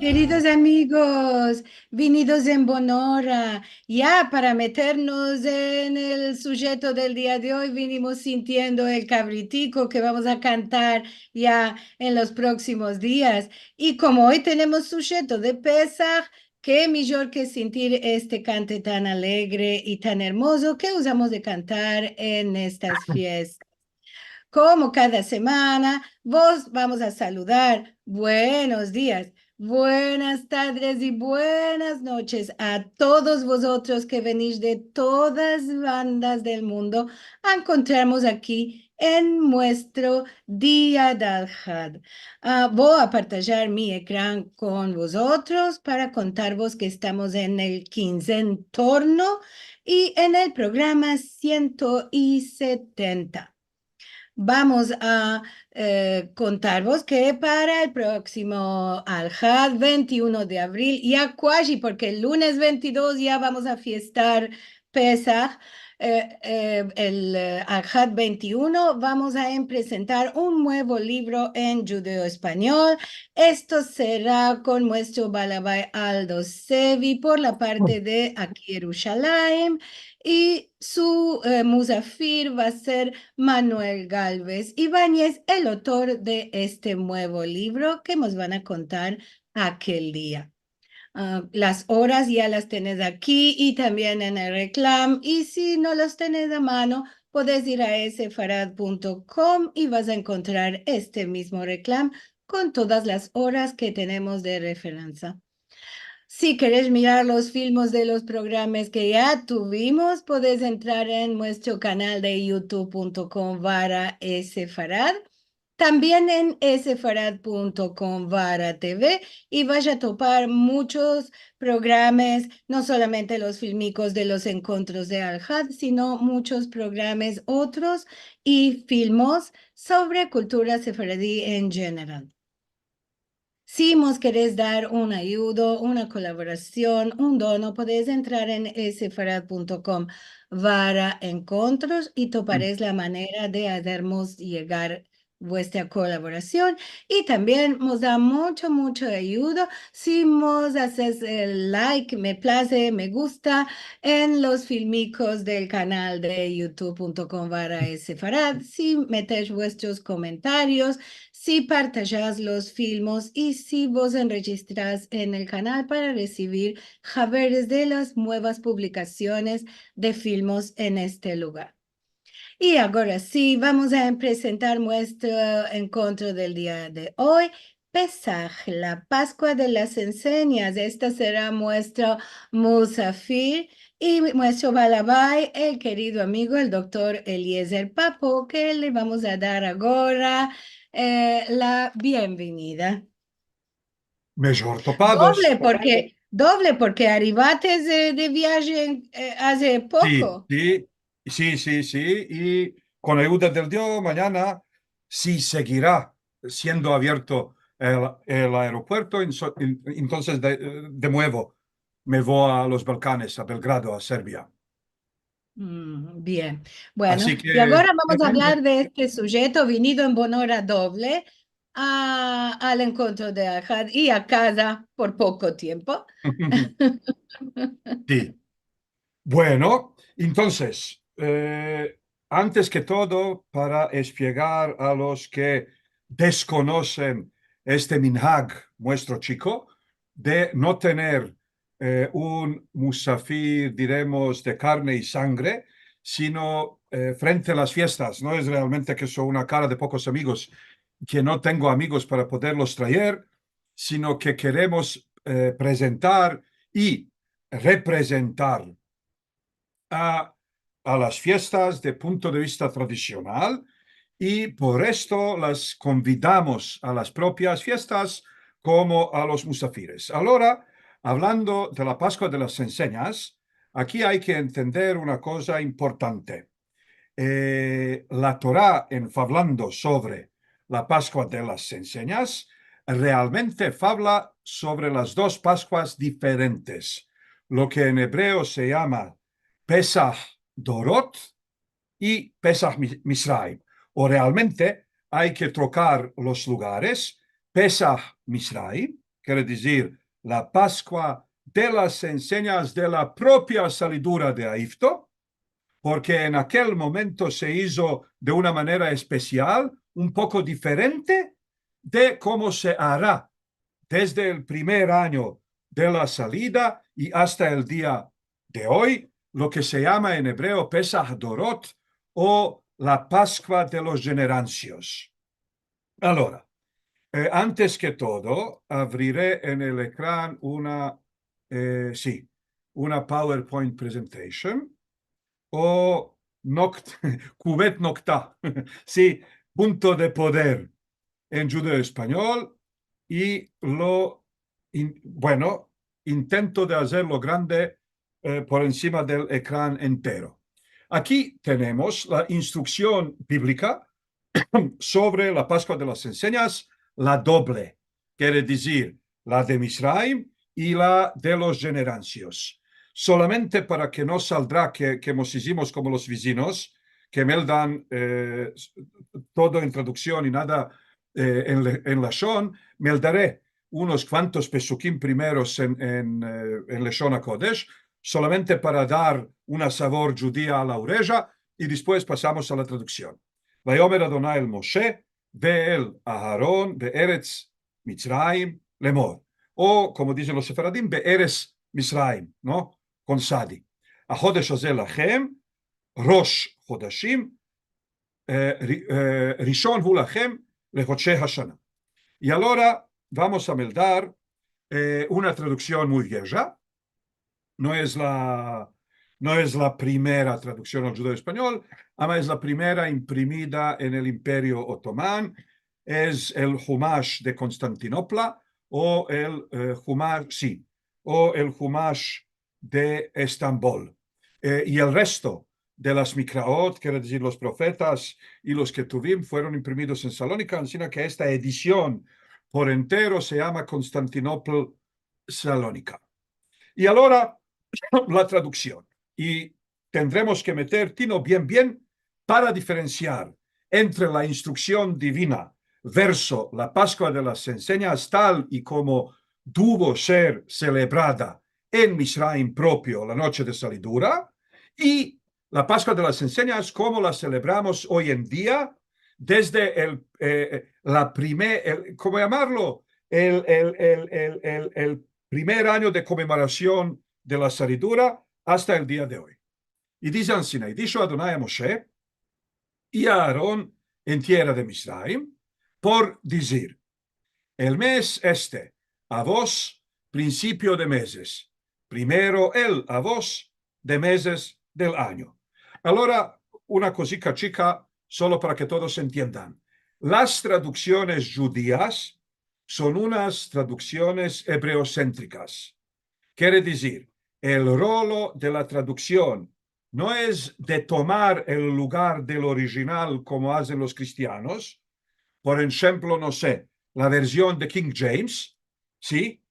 Queridos amigos, venidos en Bonora, ya para meternos en el sujeto del día de hoy, vinimos sintiendo el cabritico que vamos a cantar ya en los próximos días. Y como hoy tenemos sujeto de Pesaj, qué mejor que sentir este cante tan alegre y tan hermoso que usamos de cantar en estas fiestas. Como cada semana, vos vamos a saludar. Buenos días, buenas tardes y buenas noches a todos vosotros que venís de todas bandas del mundo a encontrarnos aquí en nuestro Día del Had. Voy a partillar mi ecrán con vosotros para contarvos que estamos en el 15 en torno y en el programa 170. Vamos a contarvos que para el próximo Al-Had, 21 de abril, ya casi, porque el lunes 22 ya vamos a fiestar Pesach, el Al-Had 21, vamos a presentar un nuevo libro en judeo-español. Esto será con nuestro Balabay Aldo Sevi por la parte de aquí Jerusalén y su musafir va a ser Manuel Galvez Ibáñez, el autor de este nuevo libro que nos van a contar aquel día. Las horas ya las tenés aquí y también en el reclam. Y si no los tenés a mano, puedes ir a sfarad.com y vas a encontrar este mismo reclam con todas las horas que tenemos de referencia. Si querés mirar los filmes de los programas que ya tuvimos, puedes entrar en nuestro canal de youtube.com/sfarad, también en sfarad.com/tv y vaya a topar muchos programas, no solamente los filmicos de los encuentros de Al-Had, sino muchos programas otros y filmos sobre cultura sefaradí en general. Si nos querés dar un ayudo, una colaboración, un dono, podés entrar en sfarad.com/encontros y toparéis la manera de hacernos llegar vuestra colaboración. Y también nos da mucho ayuda si nos haces el like, me place, me gusta en los filmicos del canal de youtube.com/sfarad. Si metéis vuestros comentarios, si partajas los filmes y si vos enregistrás en el canal para recibir javeres de las nuevas publicaciones de filmes en este lugar. Y ahora sí, vamos a presentar nuestro encuentro del día de hoy. Pesaj, la Pascua de las Enseñas. Esta será nuestro Musafir y nuestro Balabay, el querido amigo, el doctor Eliezer Papo, que le vamos a dar ahora la bienvenida. Mejor topados. Doble porque arribates de viaje hace Sí, poco. sí, sí. Y con ayuda del Dios, mañana sí seguirá siendo abierto el aeropuerto. Entonces, de nuevo, me voy a los Balcanes, a Belgrado, a Serbia. Bien, bueno, Así y que, ahora vamos a hablar de este sujeto venido en Bonora doble al encuentro de Ajad y a casa por poco tiempo. sí. Bueno, entonces, antes que todo, para explicar a los que desconocen este minhag, nuestro chico, de no tener un musafir, diremos, de carne y sangre, sino frente a las fiestas. No es realmente que soy una cara de pocos amigos, que no tengo amigos para poderlos traer, sino que queremos presentar y representar a, a las fiestas de punto de vista tradicional y por esto las convidamos a las propias fiestas como a los musafires. Ahora, hablando de la Pascua de las Enseñas, aquí hay que entender una cosa importante. La Torá, en hablando sobre la Pascua de las Enseñas, realmente habla sobre las dos Pascuas diferentes, lo que en hebreo se llama Pesach Dorot y Pesach Misraim. O realmente hay que trocar los lugares. Pesach Misraim quiere decir la Pascua de las enseñas de la propia salidura de Egipto, porque en aquel momento se hizo de una manera especial, un poco diferente de cómo se hará desde el primer año de la salida y hasta el día de hoy, lo que se llama en hebreo Pesach Dorot o la Pascua de los Generancios. Ahora, antes que todo, abriré en el ecrán una PowerPoint presentation o Cubet Nocta, sí, punto de poder en judeo español y bueno, intento de hacerlo grande por encima del ecrán entero. Aquí tenemos la instrucción bíblica sobre la Pascua de las Enseñas, la doble, quiere decir la de Misraim y la de los Generancios. Solamente para que no saldrá que nos hicimos como los vecinos, que me dan todo en traducción y nada en Lashon, me daré unos cuantos pesukim primeros en Lashon HaKodesh, solamente para dar una sabor judía a la oreja, y después pasamos a la traducción. ויאמר אדוני אל משה ואל אהרון בארץ מצרים לאמור. או, como dicen los sefaradim, בארץ מצרים, ¿no? Con sadi. החודש הזה לכם, ראש חודשים, ראשון הוא לכם לחודשי השנה. Y ahora vamos a meldar una traducción muy vieja. No es la primera traducción al judeo español, ama es la primera imprimida en el Imperio Otomán. Es el Humash de Constantinopla o el Humash de Estambul. Y el resto de las Mikraot, quiere decir los profetas y los Ketuvim, fueron imprimidos en Salónica, sino que esta edición por entero se llama Constantinopla Salónica. Y ahora la traducción. Y tendremos que meter tino bien para diferenciar entre la instrucción divina verso la Pascua de las Enseñas tal y como tuvo ser celebrada en Misraim propio la noche de salidura y la Pascua de las Enseñas como la celebramos hoy en día desde ¿cómo llamarlo? El primer año de conmemoración de la salidura hasta el día de hoy. Y dice así, y dijo Adonai a Moshe y a Aarón en tierra de Misraim, por decir, el mes a vos, principio de meses, primero a vos de meses del año. Ahora, una cosita chica, solo para que todos entiendan. Las traducciones judías son unas traducciones hebreocéntricas. Quiere decir, el rolo de la traducción no es de tomar el lugar del original como hacen los cristianos. Por ejemplo, no sé, la versión de King James, ¿sí?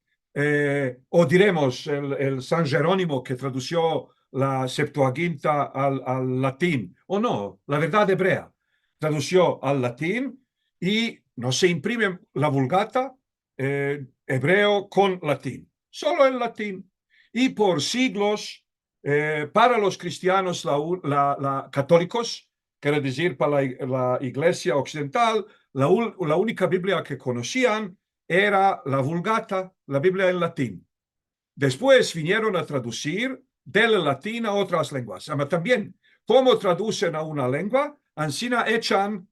O diremos el San Jerónimo que tradució la Septuaginta al latín, o no, la verdad hebrea, tradució al latín y no se imprime la Vulgata hebreo con latín, solo el latín. Y por siglos, para los cristianos católicos, quiere decir para la Iglesia occidental, la única Biblia que conocían era la Vulgata, la Biblia en latín. Después vinieron a traducir del latín a otras lenguas. Pero también, ¿cómo traducen a una lengua? Ansina echan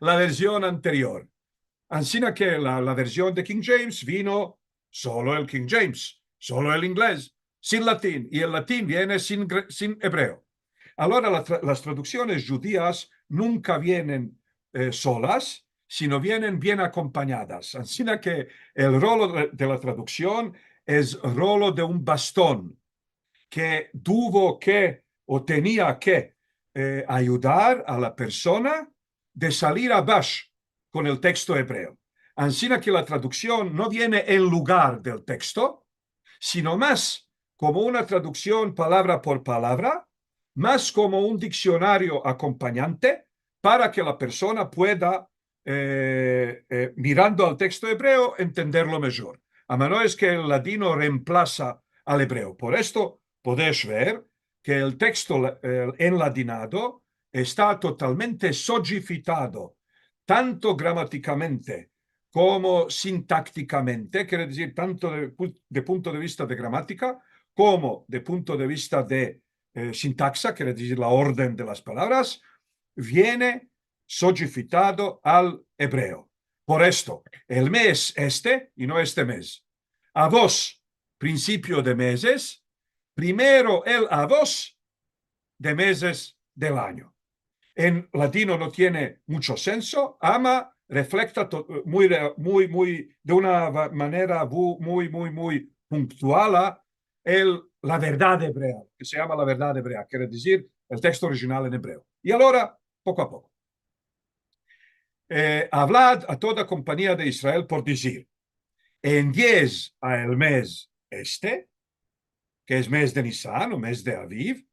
la versión anterior. Ansina que la versión de King James vino solo el King James, solo el inglés, sin latín, y el latín viene sin hebreo. Ahora las traducciones judías nunca vienen solas, sino vienen bien acompañadas. Así que el rolo de la traducción es rolo de un bastón que tuvo que o tenía que ayudar a la persona de salir a bash con el texto hebreo. Así que la traducción no viene en lugar del texto, sino más como una traducción palabra por palabra, más como un diccionario acompañante para que la persona pueda, mirando al texto hebreo, entenderlo mejor. no es que el ladino reemplaza al hebreo. Por esto podéis ver que el texto enladinado está totalmente sogifitado, tanto gramaticamente como sintácticamente, quiere decir tanto de punto de vista de gramática como de punto de vista de sintaxa, quiere decir la orden de las palabras, viene sogifitado al hebreo. Por esto, el mes este y no este mes. A vos, principio de meses, primero el a vos de meses del año. En latino no tiene mucho senso, ama refleja de una manera muy puntual la verdad hebrea, que se llama la verdad hebrea, quiere decir el texto original en hebreo. Y ahora, poco a poco. Hablad a toda compañía de Israel por decir, en 10 a el mes este, que es mes de Nisan o mes de Aviv,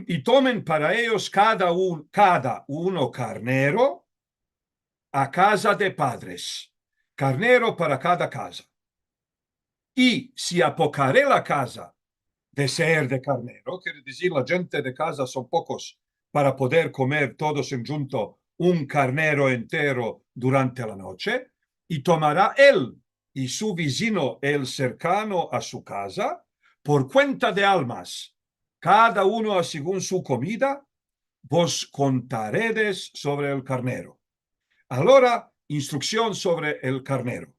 y tomen para ellos cada uno carnero a casa de padres, carnero para cada casa. Y si apocaré la casa de ser de carnero, quiere decir la gente de casa son pocos para poder comer todos en junto un carnero entero durante la noche, y tomará él y su vecino el cercano a su casa por cuenta de almas, cada uno según su comida, vos contaredes sobre el carnero. Ahora, instrucción sobre el carnero.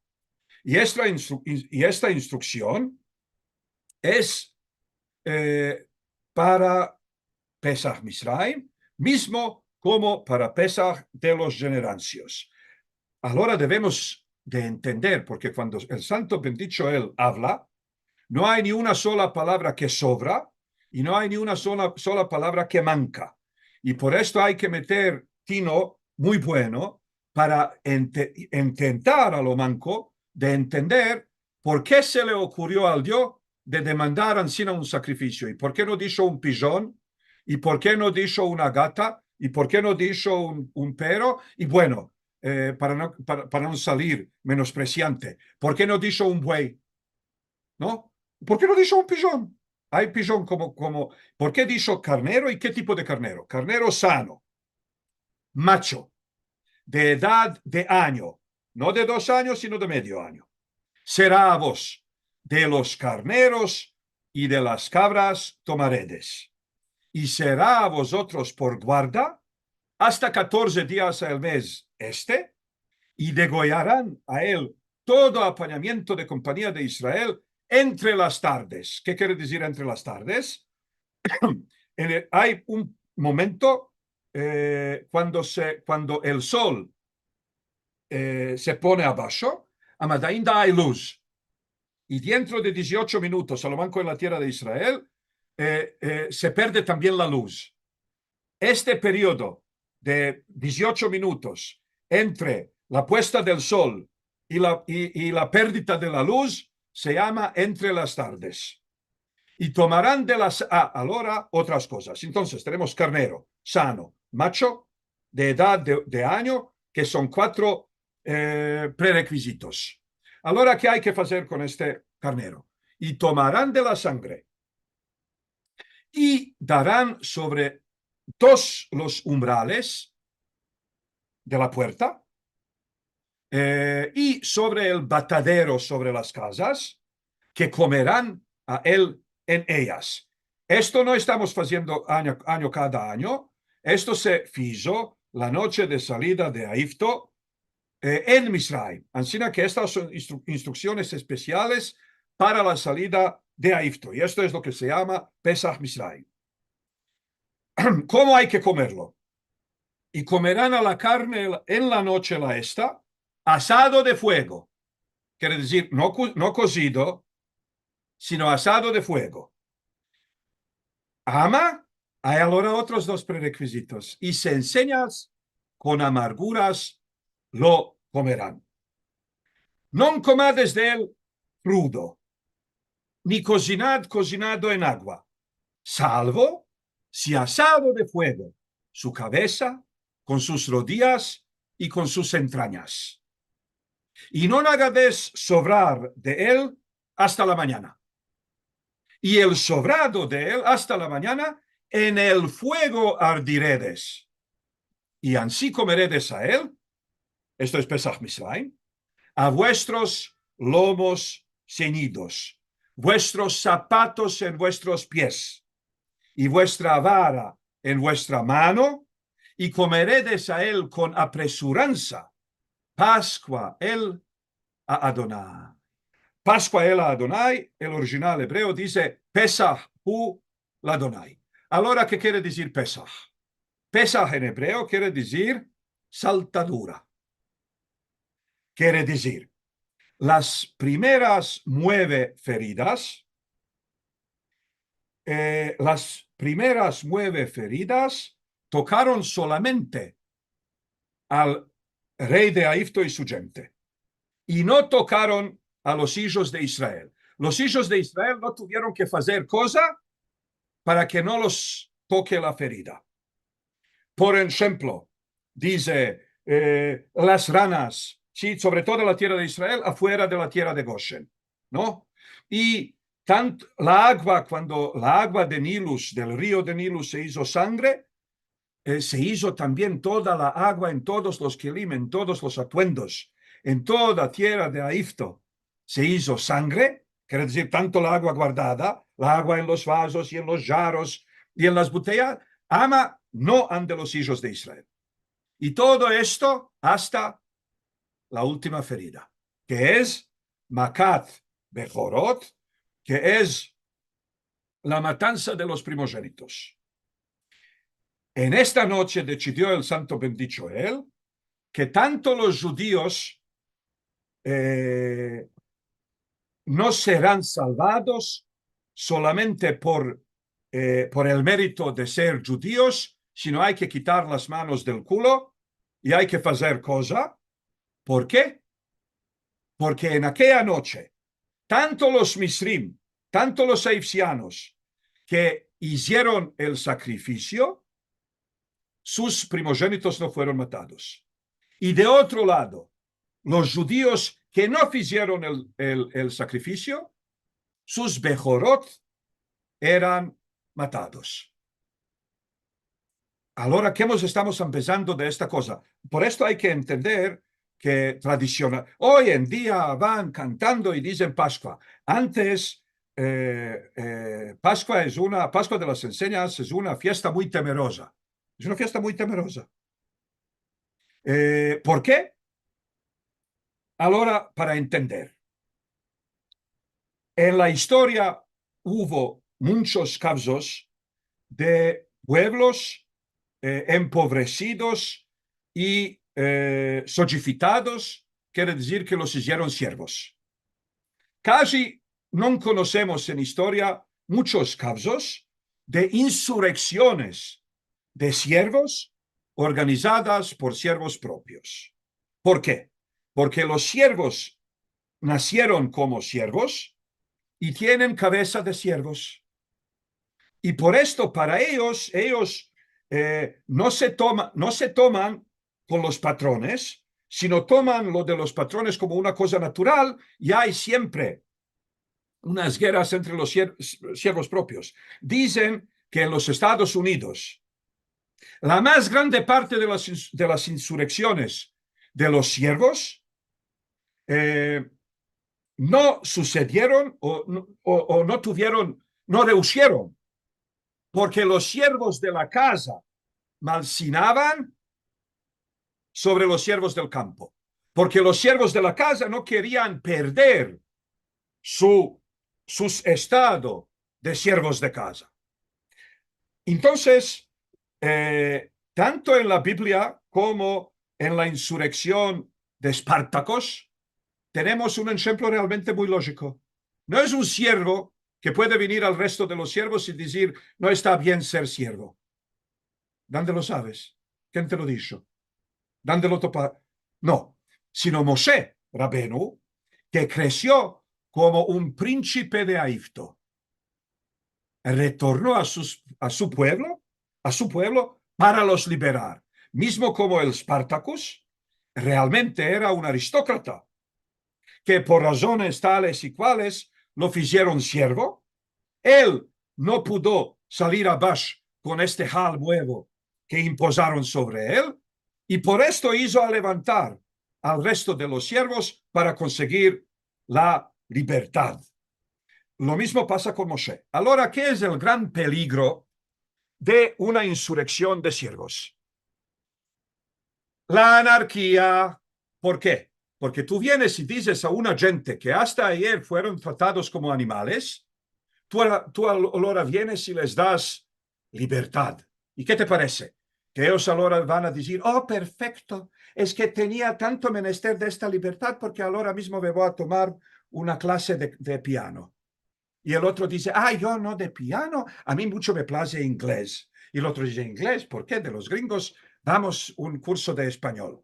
Y esta instrucción es para Pesach Misraim, mismo como para Pesach de los generancios. Ahora debemos de entender, porque cuando el santo bendito él habla, no hay ni una sola palabra que sobra y no hay ni una sola palabra que manca. Y por esto hay que meter tino muy bueno para intentar a lo manco de entender por qué se le ocurrió al Dios de demandar encima un sacrificio. ¿Y por qué no dijo un pigeón? ¿Y por qué no dijo una gata? ¿Y por qué no dijo un perro? Y bueno, para no salir menospreciante, ¿por qué no dijo un buey? ¿No? ¿Por qué no dijo un pigeón? Hay pigeón ¿por qué dijo carnero y qué tipo de carnero? Carnero sano, macho, de edad de año, no de 2 años, sino de medio año. Será a vos, de los carneros y de las cabras tomaredes. Y será a vosotros por guarda hasta 14 días al mes este, y degollarán a él todo apañamiento de compañía de Israel entre las tardes. ¿Qué quiere decir entre las tardes? Hay un momento cuando el sol se pone abajo, ainda hay luz. Y dentro de 18 minutos, a lo manco en la tierra de Israel, se pierde también la luz. Este periodo de 18 minutos entre la puesta del sol y la pérdida de la luz se llama entre las tardes. Y tomarán de las... ahora otras cosas. Entonces tenemos carnero, sano, macho, de edad de año, que son 4 prerequisitos. Ahora, ¿qué hay que hacer con este carnero? Y tomarán de la sangre y darán sobre todos los umbrales de la puerta y sobre el batadero sobre las casas, que comerán a él en ellas. Esto no estamos haciendo año cada año. Esto se hizo la noche de salida de Egipto en Misraim. Así que estas son instrucciones especiales para la salida de Egipto. Y esto es lo que se llama Pesach Misraim. ¿Cómo hay que comerlo? Y comerán a la carne en la noche la esta, asado de fuego. Quiere decir, no cocido, sino asado de fuego. Ama, hay ahora otros 2 prerequisitos. Y si enseñas con amarguras, lo comerán. No comades de él crudo, ni cocinado en agua, salvo si asado de fuego, su cabeza, con sus rodillas y con sus entrañas. y no hagáis sobrar de él hasta la mañana. Y el sobrado de él hasta la mañana, en el fuego ardiredes. Y ansí comeredes a él, esto es Pesach Misraim, a vuestros lomos ceñidos, vuestros zapatos en vuestros pies, y vuestra vara en vuestra mano, y comeredes a él con apresuranza, Pascua el a Adonai. Pascua el a Adonai, el original hebreo dice Pesach hu l'Adonai. Allora, ¿qué quiere decir Pesach? Pesach en hebreo quiere decir saltadura. Quiere decir, las primeras 9 feridas, tocaron solamente al rey de Egipto y su gente, y no tocaron a los hijos de Israel. Los hijos de Israel no tuvieron que hacer cosa para que no los toque la ferida. Por ejemplo, dice las ranas, ¿sí? Sobre todo en la tierra de Israel, afuera de la tierra de Goshen, ¿no? Y tanto la agua, cuando la agua de Nilus, del río de Nilus, se hizo sangre, se hizo también toda la agua en todos los kelim, en todos los atuendos, en toda tierra de Egipto, se hizo sangre, quiere decir tanto la agua guardada, la agua en los vasos y en los jarros y en las botellas, ama no ante los hijos de Israel. Y todo esto hasta la última ferida, que es Makat Bechorot, que es la matanza de los primogénitos. En esta noche decidió el santo bendicho él que tanto los judíos no serán salvados solamente por el mérito de ser judíos, sino hay que quitar las manos del culo y hay que hacer cosa. ¿Por qué? Porque en aquella noche, tanto los misrim, tanto los egipcianos que hicieron el sacrificio, sus primogénitos no fueron matados. Y de otro lado, los judíos que no hicieron el sacrificio, sus bejorot eran matados. Ahora, ¿qué estamos empezando de esta cosa? Por esto hay que entender que tradicional, hoy en día van cantando y dicen Pascua. Antes, Pascua de las Enseñas es una fiesta muy temerosa. Es una fiesta muy temerosa. ¿Por qué? Ahora, para entender. En la historia hubo muchos casos de pueblos empobrecidos y solicitados, quiere decir que los hicieron siervos. Casi no conocemos en historia muchos casos de insurrecciones de siervos organizadas por siervos propios. ¿Por qué? Porque los siervos nacieron como siervos y tienen cabeza de siervos. Y por esto, para ellos no se toman con los patrones, sino toman lo de los patrones como una cosa natural, y hay siempre unas guerras entre los siervos propios. Dicen que en los Estados Unidos, la más grande parte de las insurrecciones de los siervos no sucedieron o no tuvieron, no rehusieron, porque los siervos de la casa malsinaban sobre los siervos del campo, porque los siervos de la casa no querían perder su estado de siervos de casa. Entonces, tanto en la Biblia como en la insurrección de Espartacos, tenemos un ejemplo realmente muy lógico. No es un siervo que puede venir al resto de los siervos y decir, no está bien ser siervo. ¿Dónde lo sabes? ¿Quién te lo dijo? ¿Dónde lo topa? No, sino Moshe Rabenu, que creció como un príncipe de Egipto. Retornó a su pueblo para los liberar. Mismo como el Spartacus, realmente era un aristócrata, que por razones tales y cuales lo hicieron siervo. Él no pudo salir a Bash con este hal nuevo que imposaron sobre él, y por esto hizo a levantar al resto de los siervos para conseguir la libertad. Lo mismo pasa con Moshe. Ahora, ¿qué es el gran peligro de una insurrección de siervos? La anarquía. ¿Por qué? Porque tú vienes y dices a una gente que hasta ayer fueron tratados como animales, tú ahora vienes y les das libertad. ¿Y qué te parece? Que ellos ahora van a decir, oh, perfecto, es que tenía tanto menester de esta libertad porque ahora mismo me voy a tomar una clase de piano. Y el otro dice, ah, yo no de piano, a mí mucho me place inglés. Y el otro dice, inglés, ¿por qué? De los gringos, damos un curso de español.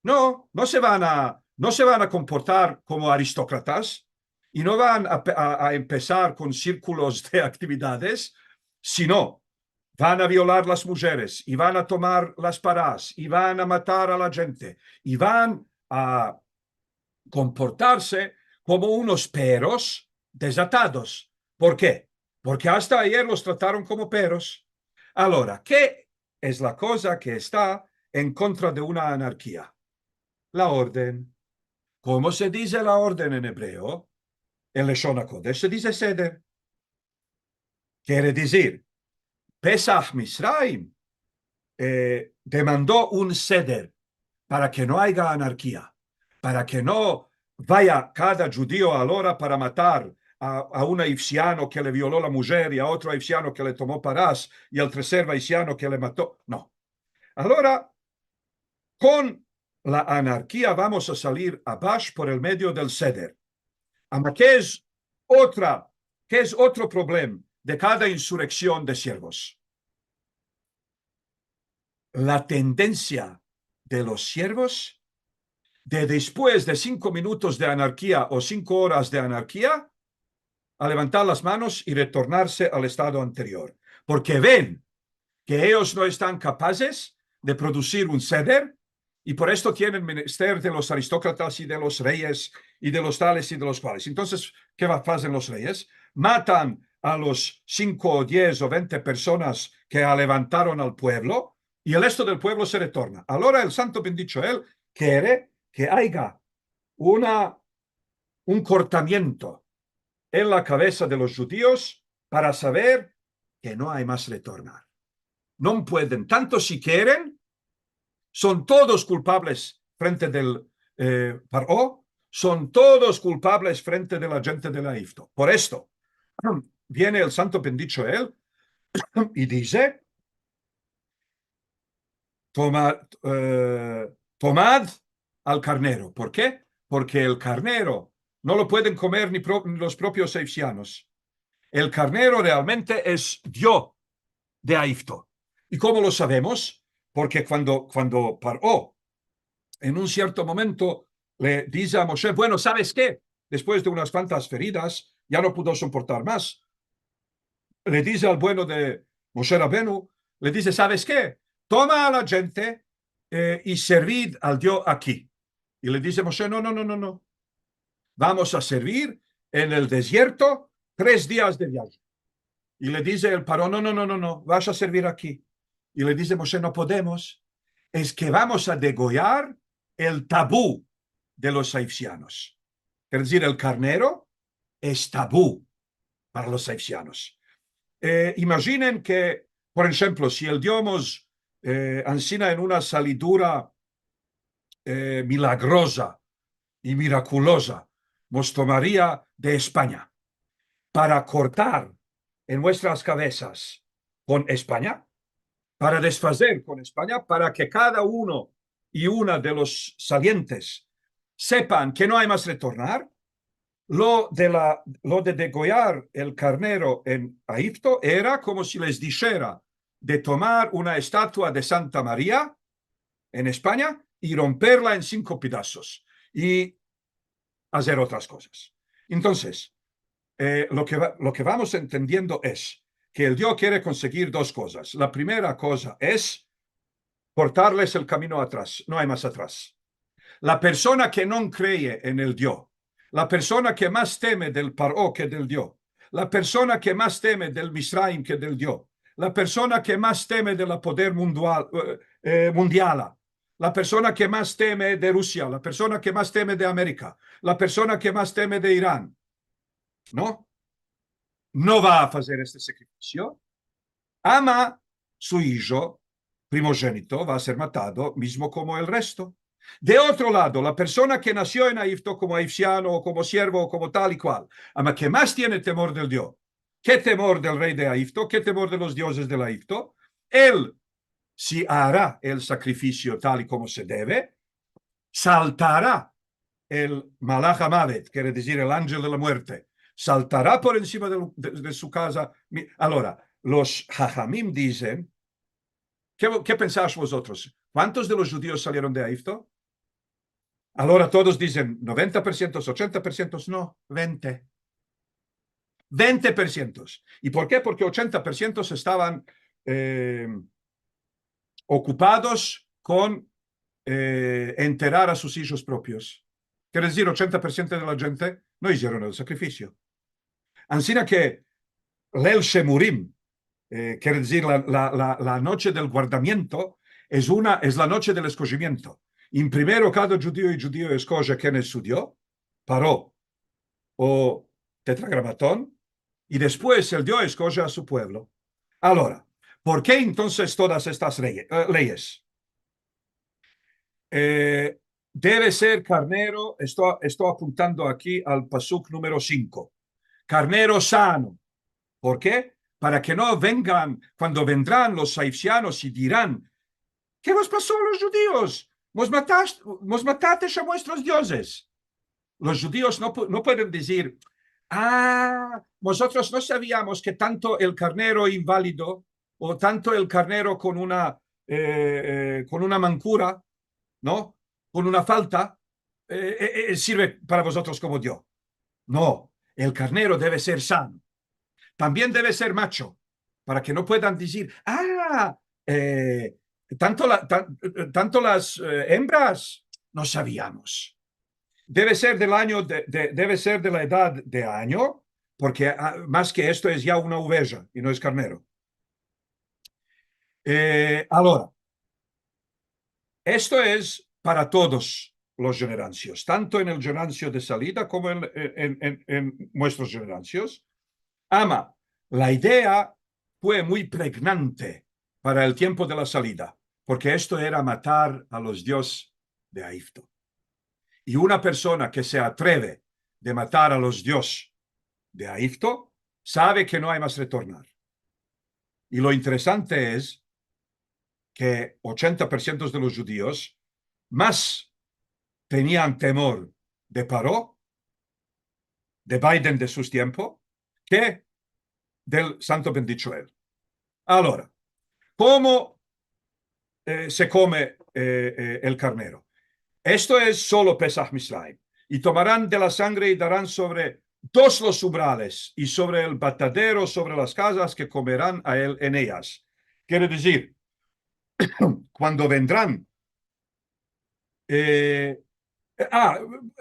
No, no se van a comportar como aristócratas y no van a empezar con círculos de actividades, sino van a violar las mujeres y van a tomar las paras y van a matar a la gente y van a comportarse como unos perros desatados. ¿Por qué? Porque hasta ayer los trataron como perros. Ahora, ¿qué es la cosa que está en contra de una anarquía? La orden. ¿Cómo se dice la orden en hebreo? En Leshon HaKodesh se dice Seder. Quiere decir, Pesach Misraim demandó un Seder para que no haya anarquía, para que no vaya cada judío a la hora para matar a un egipciano que le violó la mujer y a otro egipciano que le tomó parás y al tercer egipciano que le mató. No. Ahora, con la anarquía vamos a salir a Bash por el medio del Seder. ¿Qué es otro problema de cada insurrección de siervos? La tendencia de los siervos de después de 5 minutos de anarquía o 5 horas de anarquía a levantar las manos y retornarse al estado anterior, porque ven que ellos no están capaces de producir un ceder y por esto tienen menester de los aristócratas y de los reyes y de los tales y de los cuales. Entonces, ¿qué hacen los reyes? Matan a los 5 o 10 o 20 personas que levantaron al pueblo y el resto del pueblo se retorna. Ahora el santo bendito él quiere que haya un cortamiento en la cabeza de los judíos para saber que no hay más retornar. No pueden, tanto si quieren, son todos culpables frente del Paró, son todos culpables frente de la gente de Egipto. Por esto, viene el santo bendito él y dice, tomad al carnero. ¿Por qué? Porque el carnero no lo pueden comer ni los propios egipcianos. El carnero realmente es Dios de Egipto. ¿Y cómo lo sabemos? Porque cuando Paró, en un cierto momento, le dice a Moshe, bueno, ¿sabes qué? Después de unas cuantas feridas, ya no pudo soportar más. Le dice al bueno de Moshe Rabenu, le dice, ¿sabes qué? Toma a la gente y servid al Dios aquí. Y le dice Moshe, no, no, no, no, no. Vamos a servir en el desierto 3 días de viaje. Y le dice el Paró, no, no, no, no, no, vas a servir aquí. Y le dice Moshe, no podemos, es que vamos a degollar el tabú de los egipcianos. Es decir, el carnero es tabú para los egipcianos. Imaginen que, por ejemplo, si el Dios ansina en una salidura milagrosa y miraculosa, nos tomaría de España para cortar en nuestras cabezas con España, para desfacer con España, para que cada uno y una de los salientes sepan que no hay más retornar. Lo de degollar el carnero en Egipto era como si les dijera de tomar una estatua de Santa María en España y romperla en 5 pedazos y hacer otras cosas. Entonces, lo que vamos entendiendo es que el Dios quiere conseguir 2 cosas. La primera cosa es cortarles el camino atrás, no hay más atrás. La persona que no cree en el Dios, la persona que más teme del Paró que del Dios, la persona que más teme del Misraim que del Dios, la persona que más teme de la poder mundial, la persona que más teme de Rusia, la persona que más teme de América, la persona que más teme de Irán, ¿no? No va a hacer este sacrificio. Ama su hijo primogénito, va a ser matado, mismo como el resto. De otro lado, la persona que nació en Egipto como egipciano o como siervo o como tal y cual, ama que más tiene temor del Dios. ¿Qué temor del rey de Egipto? ¿Qué temor de los dioses del Egipto? Él, si hará el sacrificio tal y como se debe, saltará el Malach Hamavet, quiere decir el ángel de la muerte, saltará por encima de su casa. Ahora, los Jajamim dicen, ¿qué pensáis vosotros? ¿Cuántos de los judíos salieron de Egipto? Ahora todos dicen 90%, 80%, no, 20. 20%. ¿Y por qué? Porque 80% estaban ocupados con enterrar a sus hijos propios. Quiere decir, 80% de la gente no hicieron el sacrificio. Así que Leil Shemurim, quiere decir la noche del guardamiento, es la noche del escogimiento. En primero, cada judío y judío escoge quién es su Dios, Paró o Tetragramatón, y después el Dios escoge a su pueblo. Ahora, ¿por qué entonces todas estas leyes? Debe ser carnero, estoy apuntando aquí al pasuk número 5, carnero sano. ¿Por qué? Para que no vengan, cuando vendrán los haitianos y dirán, ¿qué os pasó a los judíos? Nos mataste a vuestros dioses. Los judíos no pueden decir, nosotros no sabíamos que tanto el carnero inválido o tanto el carnero con una mancura, ¿no? Con una falta, sirve para vosotros como Dios. No, el carnero debe ser sano. También debe ser macho, para que no puedan decir, tanto las hembras no sabíamos. Debe ser del año, debe ser de la edad de año, porque más que esto es ya una oveja y no es carnero. Ahora, esto es para todos los generancios, tanto en el genrancio de salida como en nuestros generancios. Ama, la idea fue muy pregnante para el tiempo de la salida, porque esto era matar a los dioses de Egipto. Y una persona que se atreve de matar a los dioses de Egipto sabe que no hay más retornar. Y lo interesante es que 80% de los judíos más tenían temor de Paró, de Biden de sus tiempos, que del santo bendito él. Ahora, ¿cómo se come el carnero? Esto es solo Pesach Misraim. Y tomarán de la sangre y darán sobre dos los umbrales y sobre el batadero, sobre las casas que comerán a él en ellas. Quiere decir, cuando vendrán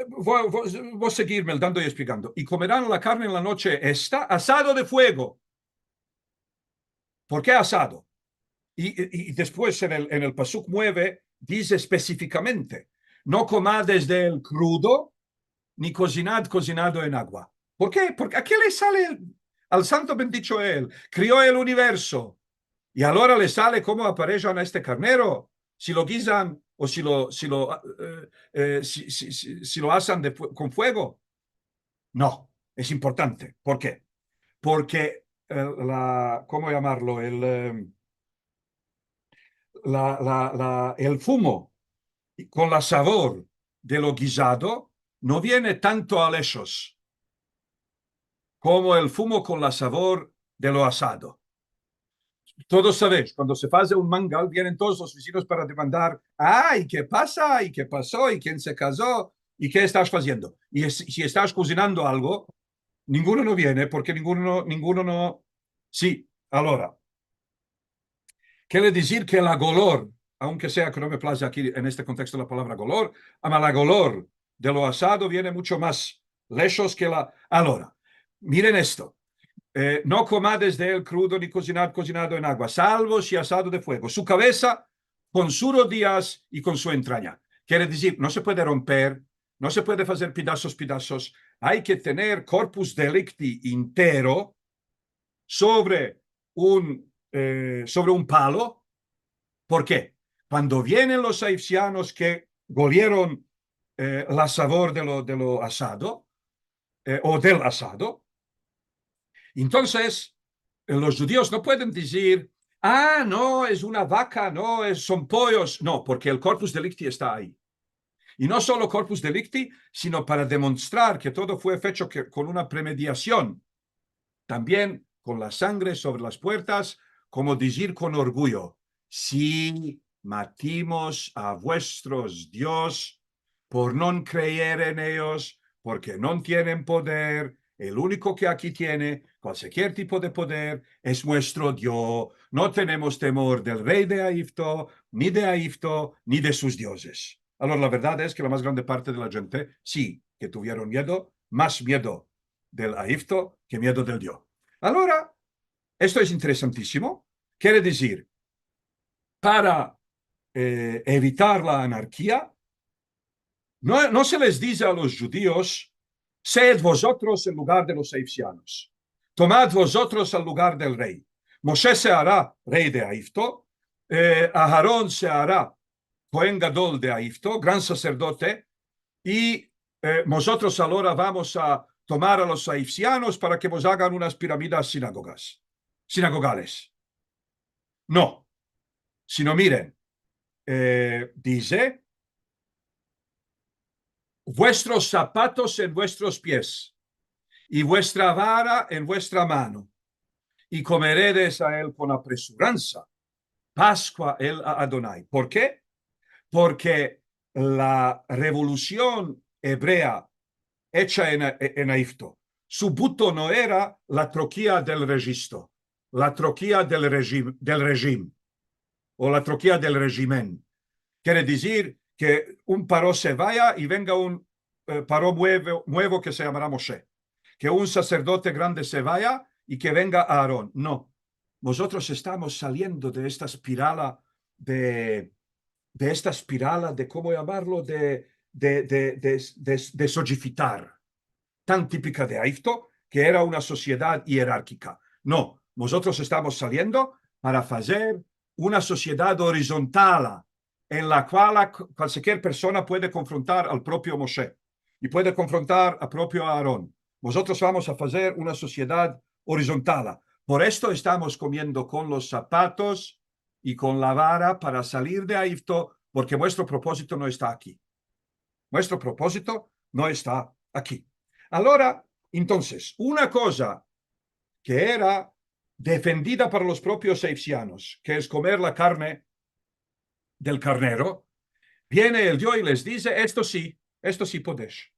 voy a seguirme dando y explicando. Y comerán la carne en la noche esta, asado de fuego. ¿Por qué asado? Y después en el Pasuk 9 dice específicamente, no comades del crudo, ni cocinado en agua. ¿Por qué? Porque ¿a qué le sale al santo bendito él? Crió el universo. Y ahora le sale cómo aparecen a este carnero. Si lo guisan o si lo asan con fuego. No, es importante. ¿Por qué? Porque ¿cómo llamarlo? El fumo con la sabor de lo guisado no viene tanto a lejos como el fumo con la sabor de lo asado. Todos sabéis, cuando se hace un mangal, vienen todos los vecinos para demandar, ¿y qué pasa? ¿Y qué pasó? ¿Y quién se casó? ¿Y qué estás haciendo? Y si estás cocinando algo, ninguno no viene porque ninguno no... Sí, ahora, quiere decir que la golor aunque sea que no me place aquí en este contexto la palabra golor, ama la golor de lo asado viene mucho más lejos que la... Ahora, miren esto. No comades de él crudo ni cocinado en agua, salvo si asado de fuego. Su cabeza con sus rodillas y con su entraña. Quiere decir, no se puede romper, no se puede hacer pedazos. Hay que tener corpus delicti entero sobre un palo. ¿Por qué? Cuando vienen los egipcianos que golieron la sabor de lo asado o del asado, entonces los judíos no pueden decir, ah, no, es una vaca, no, son pollos. No, porque el corpus delicti está ahí. Y no solo corpus delicti, sino para demostrar que todo fue hecho con una premediación, también con la sangre sobre las puertas, como decir con orgullo, si matimos a vuestros Dios por no creer en ellos, porque no tienen poder, el único que aquí tiene cualquier tipo de poder es nuestro Dios. No tenemos temor del rey de Egipto, ni de sus dioses. Ahora, la verdad es que la más grande parte de la gente sí que tuvieron miedo, más miedo del Egipto que miedo del Dios. Ahora, esto es interesantísimo. Quiere decir, para evitar la anarquía, no se les dice a los judíos, sed vosotros en lugar de los egipcianos, tomad vosotros el lugar del rey. Moshe se hará rey de Egipto, Aarón se hará Cohen Gadol de Egipto, gran sacerdote, y nosotros ahora vamos a tomar a los egipcianos para que nos hagan unas pirámides sinagogales. No, sino miren, dice, vuestros zapatos en vuestros pies y vuestra vara en vuestra mano, y comeredes a él con apresuranza. Pascua el a Adonai. ¿Por qué? Porque la revolución hebrea hecha en Egipto, su buto no era la troquía del registro, la troquía del régimen o la troquía del régimen. Quiere decir que un paró se vaya y venga un paró nuevo que se llamará Moshe. Que un sacerdote grande se vaya y que venga Aarón. No, nosotros estamos saliendo de esta espiral de ¿cómo llamarlo? De sojifitar, tan típica de Egipto, que era una sociedad jerárquica. No, nosotros estamos saliendo para hacer una sociedad horizontal en la cual cualquier persona puede confrontar al propio Moshe y puede confrontar al propio Aarón. Nosotros vamos a hacer una sociedad horizontal. Por esto estamos comiendo con los zapatos y con la vara para salir de Egipto, porque nuestro propósito no está aquí. Nuestro propósito no está aquí. Ahora, entonces, una cosa que era defendida para los propios egipcianos, que es comer la carne del carnero, viene el Dios y les dice, esto sí podéis.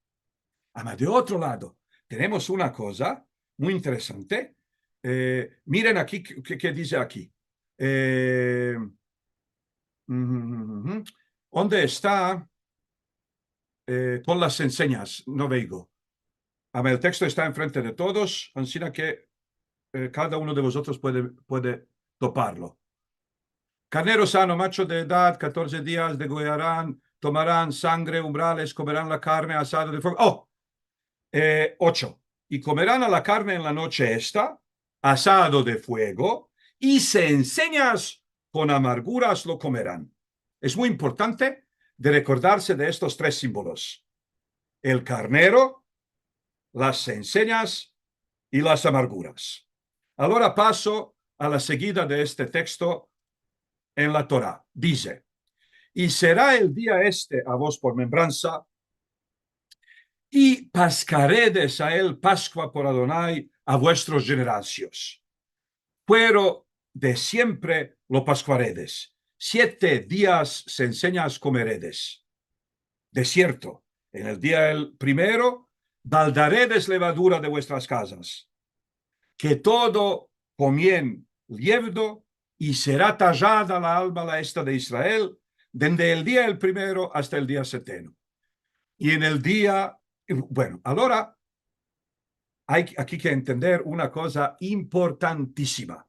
Ama de otro lado, tenemos una cosa muy interesante. Miren aquí, ¿qué dice aquí? ¿Dónde está con las enseñas? No veo. El texto está enfrente de todos, así que cada uno de vosotros puede toparlo. Carnero sano, macho de edad, 14 días, degollarán, tomarán sangre, umbrales, comerán la carne asada de fuego. 8. Y comerán a la carne en la noche esta, asado de fuego, y se enseñas con amarguras lo comerán. Es muy importante de recordarse de estos tres símbolos. El carnero, las enseñas y las amarguras. Ahora paso a la seguida de este texto en la Torá. Dice, y será el día este a vos por membranza, y pascaredes a él Pascua por Adonai a vuestros generacios. Pero de siempre lo pascuaredes. 7 días se enseñas comeredes. De cierto, en el día el primero, baldaredes levadura de vuestras casas. Que todo comien liebdo y será tallada la alma la esta de Israel desde el día el primero hasta el día seteno. Y en el día, bueno, ahora hay aquí que entender una cosa importantísima.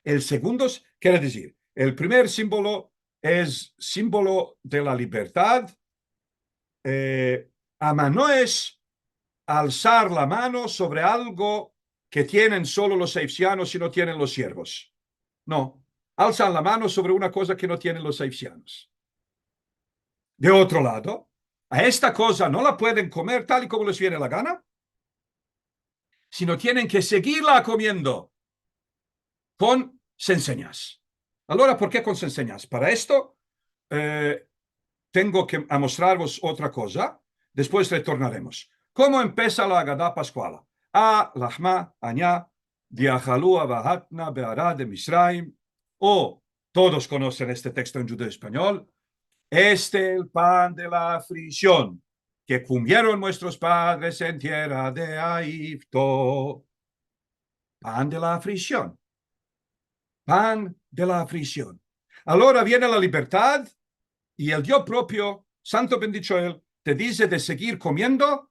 El segundo quiere decir, el primer símbolo es símbolo de la libertad. Ama no es alzar la mano sobre algo que tienen solo los egipcianos y no tienen los siervos. No, alzan la mano sobre una cosa que no tienen los egipcianos. De otro lado, a esta cosa no la pueden comer tal y como les viene la gana, sino tienen que seguirla comiendo con señas. Ahora, ¿por qué con señas? Para esto, tengo que mostraros otra cosa. Después retornaremos. ¿Cómo empieza la Agadá Pascual? A Lahma, Añá, Diajalúa, Bahatna, Beará de Misraim. O todos conocen este texto en judeo español. Este el pan de la aflicción que comieron nuestros padres en tierra de Egipto. Pan de la aflicción. Pan de la aflicción. Ahora viene la libertad y el Dios propio, santo bendito él, te dice de seguir comiendo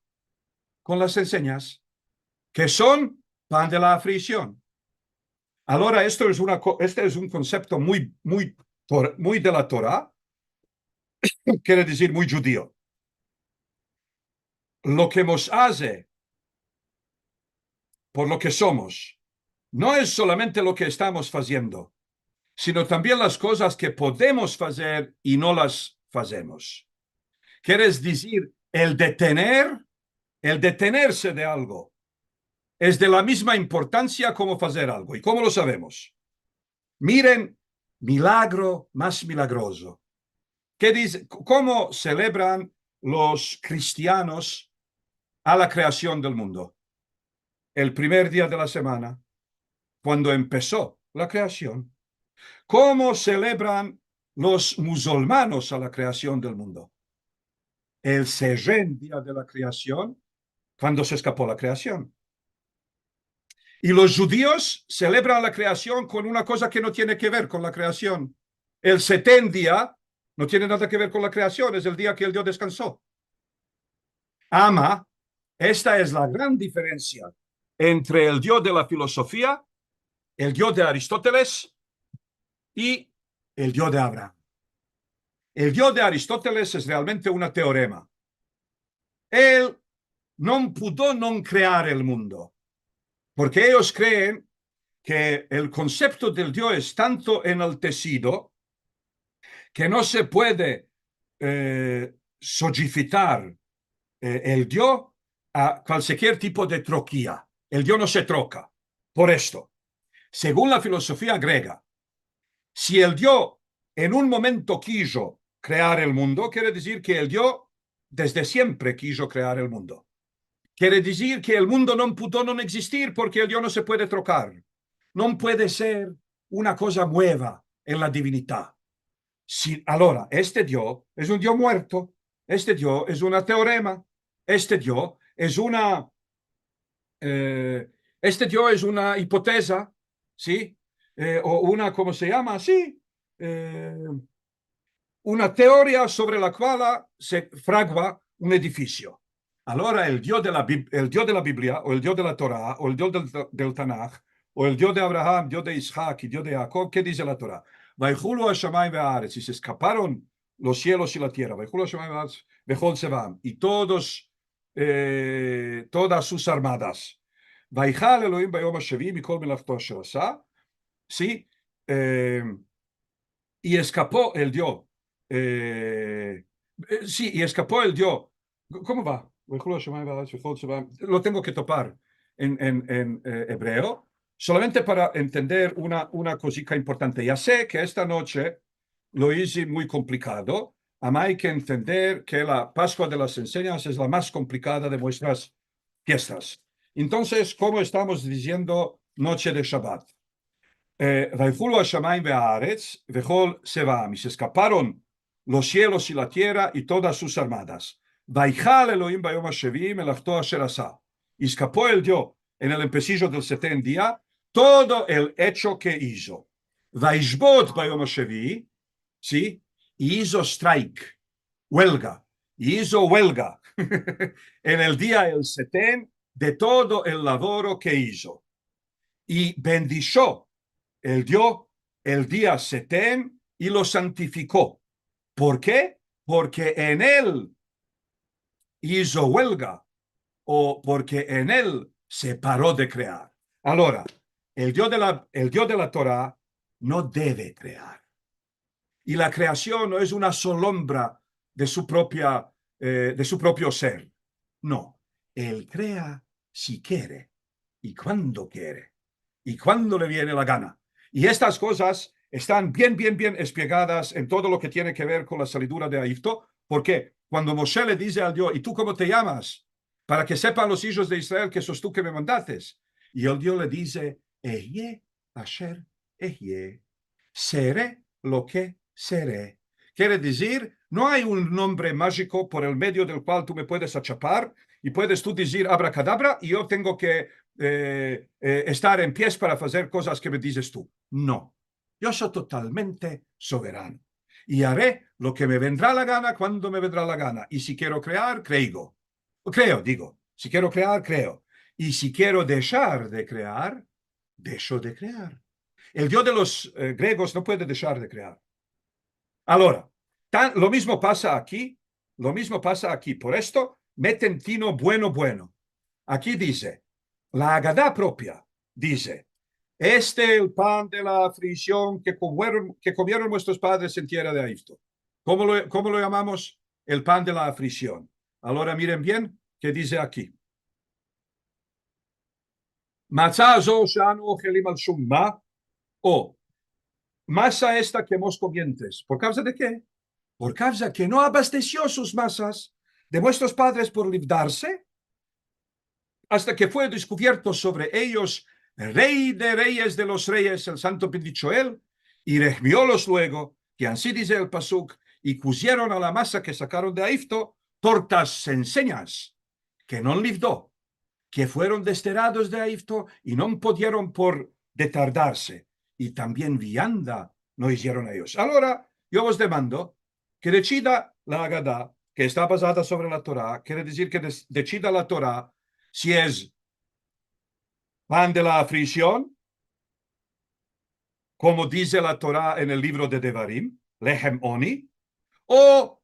con las enseñas, que son pan de la aflicción. Ahora, este es un concepto muy de la Torah, quiere decir muy judío. Lo que nos hace por lo que somos, no es solamente lo que estamos haciendo, sino también las cosas que podemos hacer y no las hacemos. Quieres decir, el detenerse de algo es de la misma importancia como hacer algo. ¿Y cómo lo sabemos? Miren, milagro más milagroso. ¿Qué dice? ¿Cómo celebran los cristianos a la creación del mundo? El primer día de la semana, cuando empezó la creación. ¿Cómo celebran los musulmanes a la creación del mundo? El sexto día de la creación, cuando se escapó la creación. Y los judíos celebran la creación con una cosa que no tiene que ver con la creación. El séptimo día no tiene nada que ver con la creación, es el día que el Dios descansó. Ama, esta es la gran diferencia entre el Dios de la filosofía, el Dios de Aristóteles y el Dios de Abraham. El Dios de Aristóteles es realmente un teorema. Él no pudo no crear el mundo, porque ellos creen que el concepto del Dios es tanto enaltecido que no se puede sogificar el Dios a cualquier tipo de troquía. El Dios no se troca. Por esto, según la filosofía griega, si el Dios en un momento quiso crear el mundo, quiere decir que el Dios desde siempre quiso crear el mundo. Quiere decir que el mundo no pudo no existir porque el Dios no se puede trocar. No puede ser una cosa nueva en la divinidad. Si, ahora, este Dios es un Dios muerto, este Dios es un teorema, este Dios es este Dios es una hipótesis, ¿sí? O una, ¿cómo se llama? Sí, una teoría sobre la cual se fragua un edificio. Allora el Dios de la Biblia, o el Dios de la Torah, o el Dios del Tanaj, o el Dios de Abraham, Dios de Isaac y Dios de Jacob, ¿qué dice la Torah? Vayjulu Hashamayim ve'aretz, y se escaparon los cielos y la tierra, Vayjulu Hashamayim ve'aretz, vejol sevam, y todas sus armadas. Vayjal Elohim bayom hashevim mikol melachto asher asa, sí, y escapó el Dios. Sí, y escapó el Dios. ¿Cómo va? Lo tengo que topar en hebreo, solamente para entender una cosita importante. Ya sé que esta noche lo hice muy complicado. Hay que entender que la Pascua de las Enseñanzas es la más complicada de vuestras fiestas. Entonces, ¿cómo estamos diciendo noche de Shabbat? ויפולו השמיים והארץ וכל צבאם, y se escaparon los cielos y la tierra y todas sus armadas. ויכל אלוהים ביום השביעי מלאכתו אשר עשה. Y escapó el Dios en el empecillo del séptimo día todo el hecho que hizo. Vaishbot Bayom Hashevi, ¿sí? Y hizo strike, huelga, y hizo huelga en el día el setén de todo el laboro que hizo. Y bendició el día setén y lo santificó. ¿Por qué? Porque en él hizo huelga o porque en él se paró de crear. Ahora, el Dios de la Torah no debe crear. Y la creación no es una sombra de de su propio ser. No, él crea si quiere y cuando quiere y cuando le viene la gana. Y estas cosas están bien explicadas en todo lo que tiene que ver con la salidura de Egipto, porque cuando Moshe le dice al Dios, ¿y tú cómo te llamas? Para que sepan los hijos de Israel que sos tú que me mandaste. Y el Dios le dice, Ehye Asher Ehye, seré lo que seré. Quiere decir, no hay un nombre mágico por el medio del cual tú me puedes achapar y puedes tú decir abracadabra y yo tengo que estar en pies para hacer cosas que me dices tú. No, yo soy totalmente soberano y haré lo que me vendrá la gana cuando me vendrá la gana. Y si quiero crear, creo, digo. Si quiero crear, creo. Y si quiero dejar de crear, dejo de crear. El Dios de los griegos no puede dejar de crear. Ahora, lo mismo pasa aquí, lo mismo pasa aquí. Por esto, meten tino bueno. Aquí dice, la Agadá propia dice, el pan de la aflicción que comieron nuestros padres en tierra de Egipto. ¿Cómo lo llamamos? El pan de la aflicción. Ahora miren bien qué dice aquí. Matzazo shanu gelim al shumma, o masa esta que hemos comientes. ¿Por causa de qué? Por causa que no abasteció sus masas de vuestros padres por librarse, hasta que fue descubierto sobre ellos rey de reyes de los reyes, el santo bendicho él, y rehmiólos luego, que así dice el Pasuk, y pusieron a la masa que sacaron de Egipto tortas enseñas, que no libró, que fueron desterrados de Egipto y no pudieron por detardarse, y también vianda no hicieron ellos. Ahora, yo os demando que decida la Agadá, que está basada sobre la Torah, quiere decir que decida la Torah si es pan de la aflicción, como dice la Torah en el libro de Devarim, Lehem Oni, o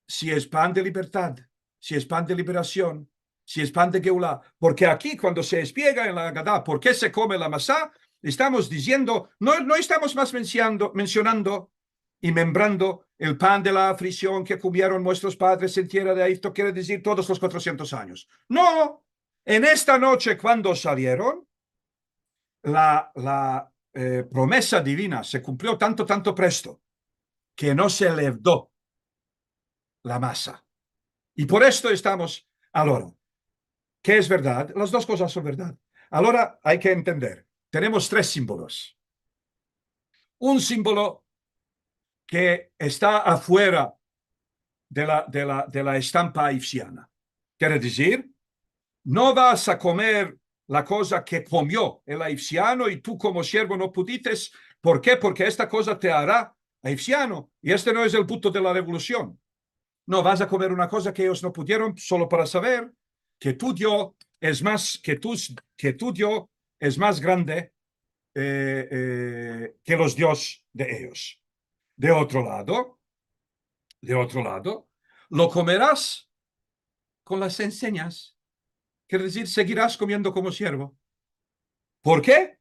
si es pan de libertad, si es pan de liberación, si es pan de Geulah. Porque aquí, cuando se explica en la Agadá por qué se come la masá, estamos diciendo, no estamos más mencionando y membrando el pan de la aflicción que comieron nuestros padres en tierra de Egipto, quiere decir todos los 400 años. No, en esta noche cuando salieron, la promesa divina se cumplió tanto presto que no se levdó la masa. Y por esto estamos, ahora, ¿qué es verdad? Las dos cosas son verdad. Ahora hay que entender, tenemos tres símbolos. Un símbolo que está afuera de la estampa egipciana. Quiere decir, no vas a comer la cosa que comió el egipciano y tú como siervo no pudiste. ¿Por qué? Porque esta cosa te hará egipciano. Y este no es el punto de la revolución. No, vas a comer una cosa que ellos no pudieron solo para saber que tu Dios es más, que tu Dios es más grande que los dioses de ellos. De otro lado, lo comerás con las enseñas. Quiere decir, seguirás comiendo como siervo. ¿Por qué?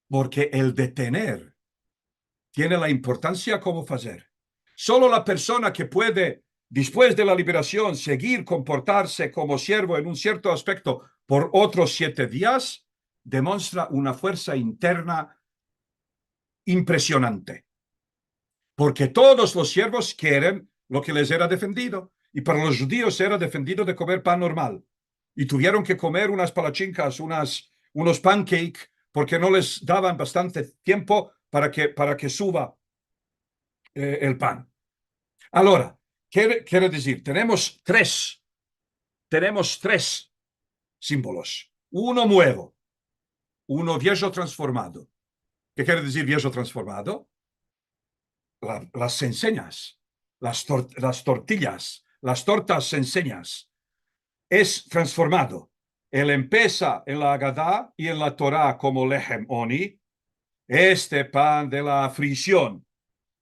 Porque el detener tiene la importancia como hacer. Solo la persona que puede, después de la liberación, seguir comportarse como siervo en un cierto aspecto por otros 7 días, demuestra una fuerza interna impresionante. Porque todos los siervos quieren lo que les era defendido. Y para los judíos era defendido de comer pan normal. Y tuvieron que comer unas palachincas, unos pancakes, porque no les daban bastante tiempo para que suba el pan. Ahora, quiere decir, tenemos tres símbolos. Uno nuevo, uno viejo transformado, ¿Qué quiere decir viejo transformado? Las enseñas, las tortillas, las tortas enseñas. Es transformado. Él empieza en la Agadá y en la Torá como Lehem Oni, este pan de la aflicción,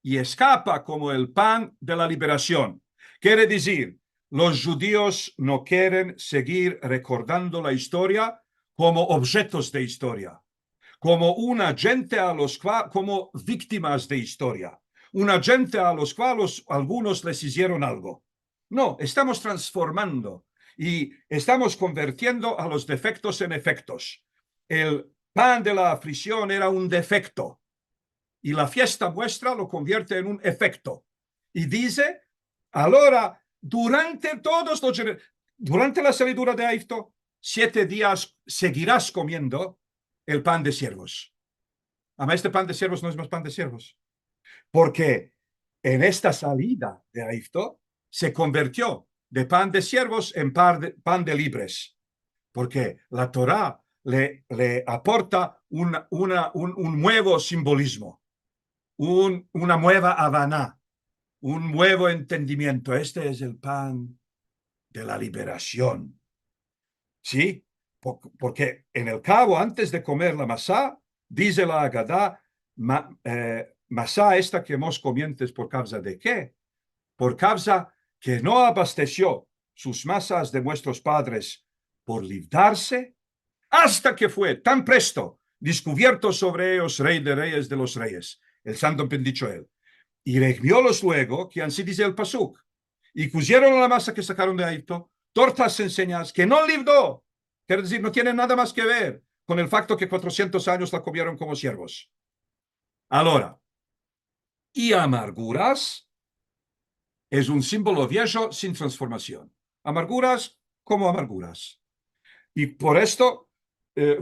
y escapa como el pan de la liberación. Quiere decir, los judíos no quieren seguir recordando la historia como objetos de historia, como una gente a los cuales, como víctimas de historia, una gente a los cuales algunos les hicieron algo. No, estamos transformando y estamos convirtiendo a los defectos en efectos. El pan de la aflicción era un defecto y la fiesta vuestra lo convierte en un efecto. Y dice, ahora, durante la salidura de Egipto, 7 días seguirás comiendo el pan de siervos. Además, este pan de siervos no es más pan de siervos, porque en esta salida de Egipto se convirtió de pan de siervos en pan de libres, porque la Torá le aporta un nuevo simbolismo, una nueva Havaná, un nuevo entendimiento. Este es el pan de la liberación. ¿Sí? Porque en el cabo, antes de comer la masá, dice la Agadá, masá esta que hemos comientes por causa de qué? Por causa que no abasteció sus masas de nuestros padres por librarse, hasta que fue tan presto descubierto sobre ellos rey de reyes de los reyes, el santo bendicho él. Y regiólos luego, que así dice el Pasuk, y pusieron la masa que sacaron de Egipto, tortas enseñas que no libró, quiere decir, no tiene nada más que ver con el facto que 400 años la comieron como siervos. Ahora, y amarguras es un símbolo viejo sin transformación. Amarguras como amarguras. Y por esto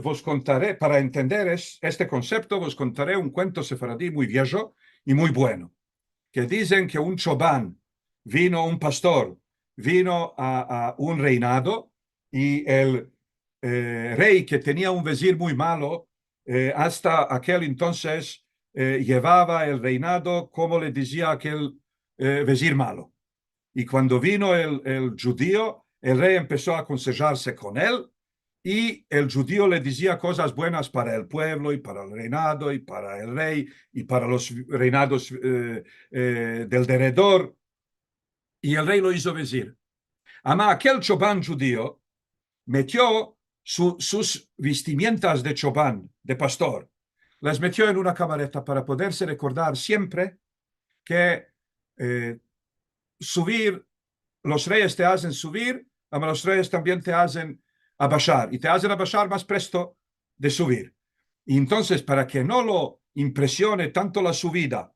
vos contaré, para entender este concepto, vos contaré un cuento sefaradí muy viejo y muy bueno, que dicen que un chobán un pastor, vino a un reinado y el rey que tenía un vezir muy malo, hasta aquel entonces llevaba el reinado como le decía aquel vezir malo. Y cuando vino el judío, el rey empezó a aconsejarse con él y el judío le decía cosas buenas para el pueblo y para el reinado y para el rey y para los reinados del derredor. Y el rey lo hizo vezir. Ama aquel chobán judío metió sus vestimentas de chobán, de pastor, las metió en una camareta para poderse recordar siempre que subir, los reyes te hacen subir, ama los reyes también te hacen abajar y te hacen abajar más presto de subir. Y entonces, para que no lo impresione tanto la subida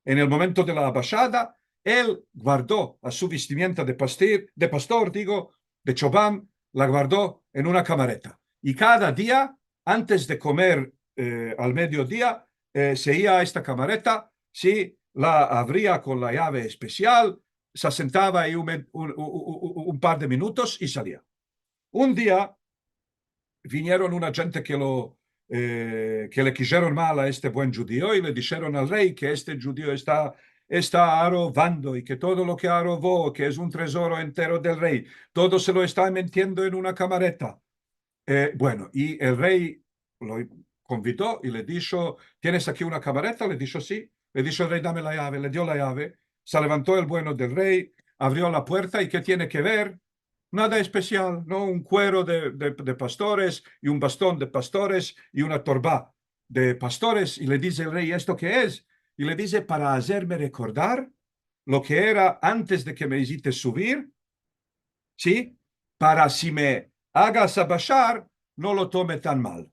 en el momento de la abajada, él guardó a su vestimenta de pastor, digo, de chobán, la guardó en una camareta. Y cada día, antes de comer al mediodía, se iba a esta camareta, sí, la abría con la llave especial, se sentaba ahí un par de minutos y salía. Un día vinieron una gente que le quisieron mal a este buen judío y le dijeron al rey que este judío está robando y que todo lo que robó, que es un tesoro entero del rey, todo se lo está metiendo en una camareta. Bueno, y el rey lo convidó y le dijo, ¿tienes aquí una camareta? Le dijo, sí. Le dijo el rey, dame la llave. Le dio la llave. Se levantó el bueno del rey, abrió la puerta y ¿qué tiene que ver? Nada especial, ¿no? Un cuero de pastores y un bastón de pastores y una torba de pastores. Y le dice el rey, ¿esto qué es? Y le dice, para hacerme recordar lo que era antes de que me hiciste subir, ¿sí? Para si me hagas abajar, no lo tome tan mal.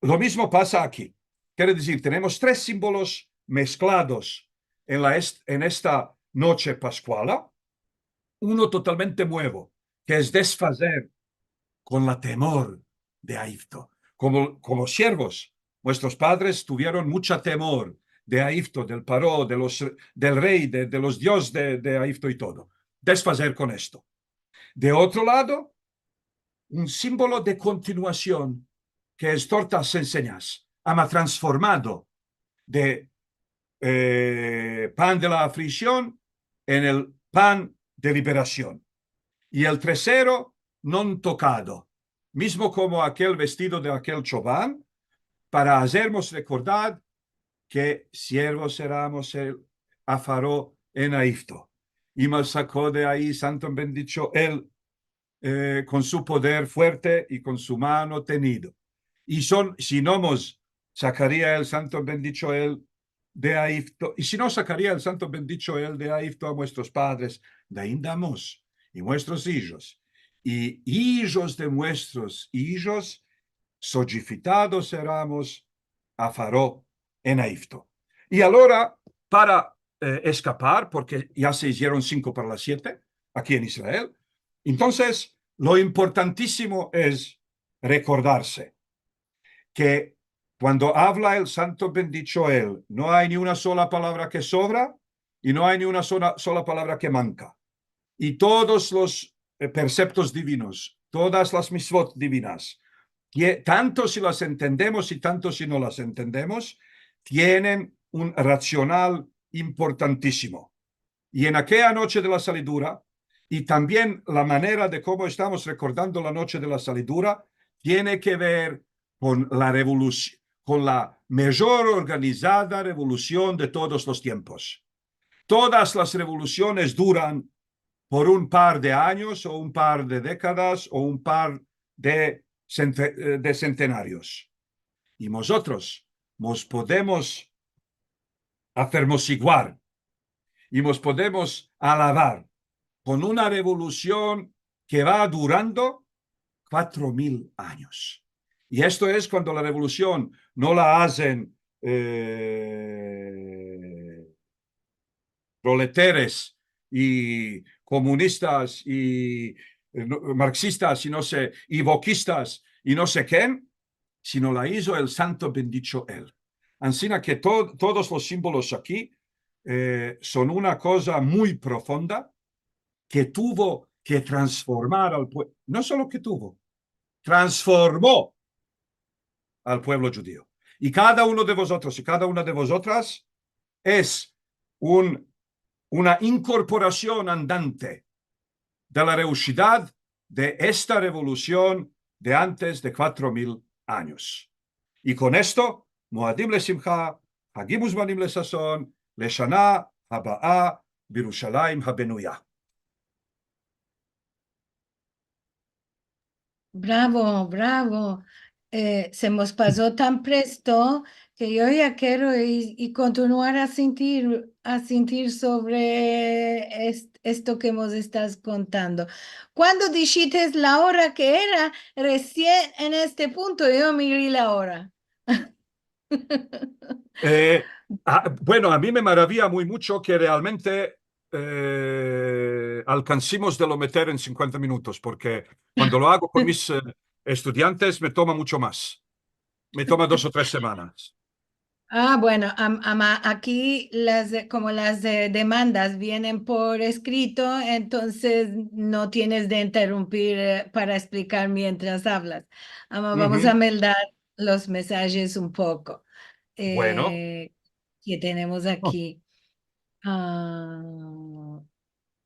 Lo mismo pasa aquí. Quiere decir, tenemos 3 símbolos mezclados en esta noche pascuala. Uno totalmente nuevo, que es desfazer con la temor de Egipto. Como siervos, nuestros padres tuvieron mucha temor de Egipto, del paró, del rey, de los dioses de Egipto y todo. Desfazer con esto. De otro lado, un símbolo de continuación, que es tortas enseñas. ama transformado de pan de la aflicción en el pan de liberación. Y el tercero, non tocado, mismo como aquel vestido de aquel Chobán, para hacernos recordar que siervos éramos el a Faraón en Egipto. Y nos sacó de ahí, santo bendicho él, con su poder fuerte y con su mano tenido. Y si no nos sacaría el santo bendicho él de Egipto, y si no sacaría el santo bendicho él de Egipto a nuestros padres, de ahí damos, y nuestros hijos, y hijos de nuestros hijos, solicitados éramos a Faraón en Egipto. Y ahora, para escapar, porque ya se hicieron 5 para las 7 aquí en Israel, entonces lo importantísimo es recordarse que cuando habla el santo bendicho él, no hay ni una sola palabra que sobra y no hay ni una sola palabra que manca. Y todos los preceptos divinos, todas las misvot divinas, tanto si las entendemos y tanto si no las entendemos, tienen un racional importantísimo. Y en aquella noche de la salidura, y también la manera de cómo estamos recordando la noche de la salidura, tiene que ver con la revolución, con la mejor organizada revolución de todos los tiempos. Todas las revoluciones duran por un par de años o un par de décadas o un par de centenarios. Y nosotros nos podemos afermosiguar y nos podemos alabar con una revolución que va durando 4.000 años. Y esto es cuando la revolución no la hacen proleteres y comunistas y marxistas y no sé, y boquistas y no sé quién, sino la hizo el santo bendicho él. Así que todos los símbolos aquí son una cosa muy profunda que tuvo que transformar al pueblo, no solo que tuvo, transformó al pueblo judío. Y cada uno de vosotros y cada una de vosotras es una incorporación andante de la reushidad de esta revolución de antes de 4.000 años. Y con esto, Moadim le Simcha, Hagim Uzmanim le Sazón, le Shana Haba'a, Birushalayim Habenuya. Bravo, bravo. Se nos pasó tan presto que yo ya quiero y continuar a sentir sobre esto que nos estás contando. Cuando dijiste la hora que era, recién en este punto yo miré la hora. Bueno, a mí me maravilla muy mucho que realmente alcancemos de lo meter en 50 minutos, porque cuando lo hago con mis estudiantes me toma mucho más. Me toma 2 o 3 semanas. Ah, bueno, aquí como las demandas vienen por escrito, entonces no tienes de interrumpir para explicar mientras hablas. Vamos a Ujú. meldar los mensajes un poco Bueno. eh, que tenemos Oh, aquí. Ah,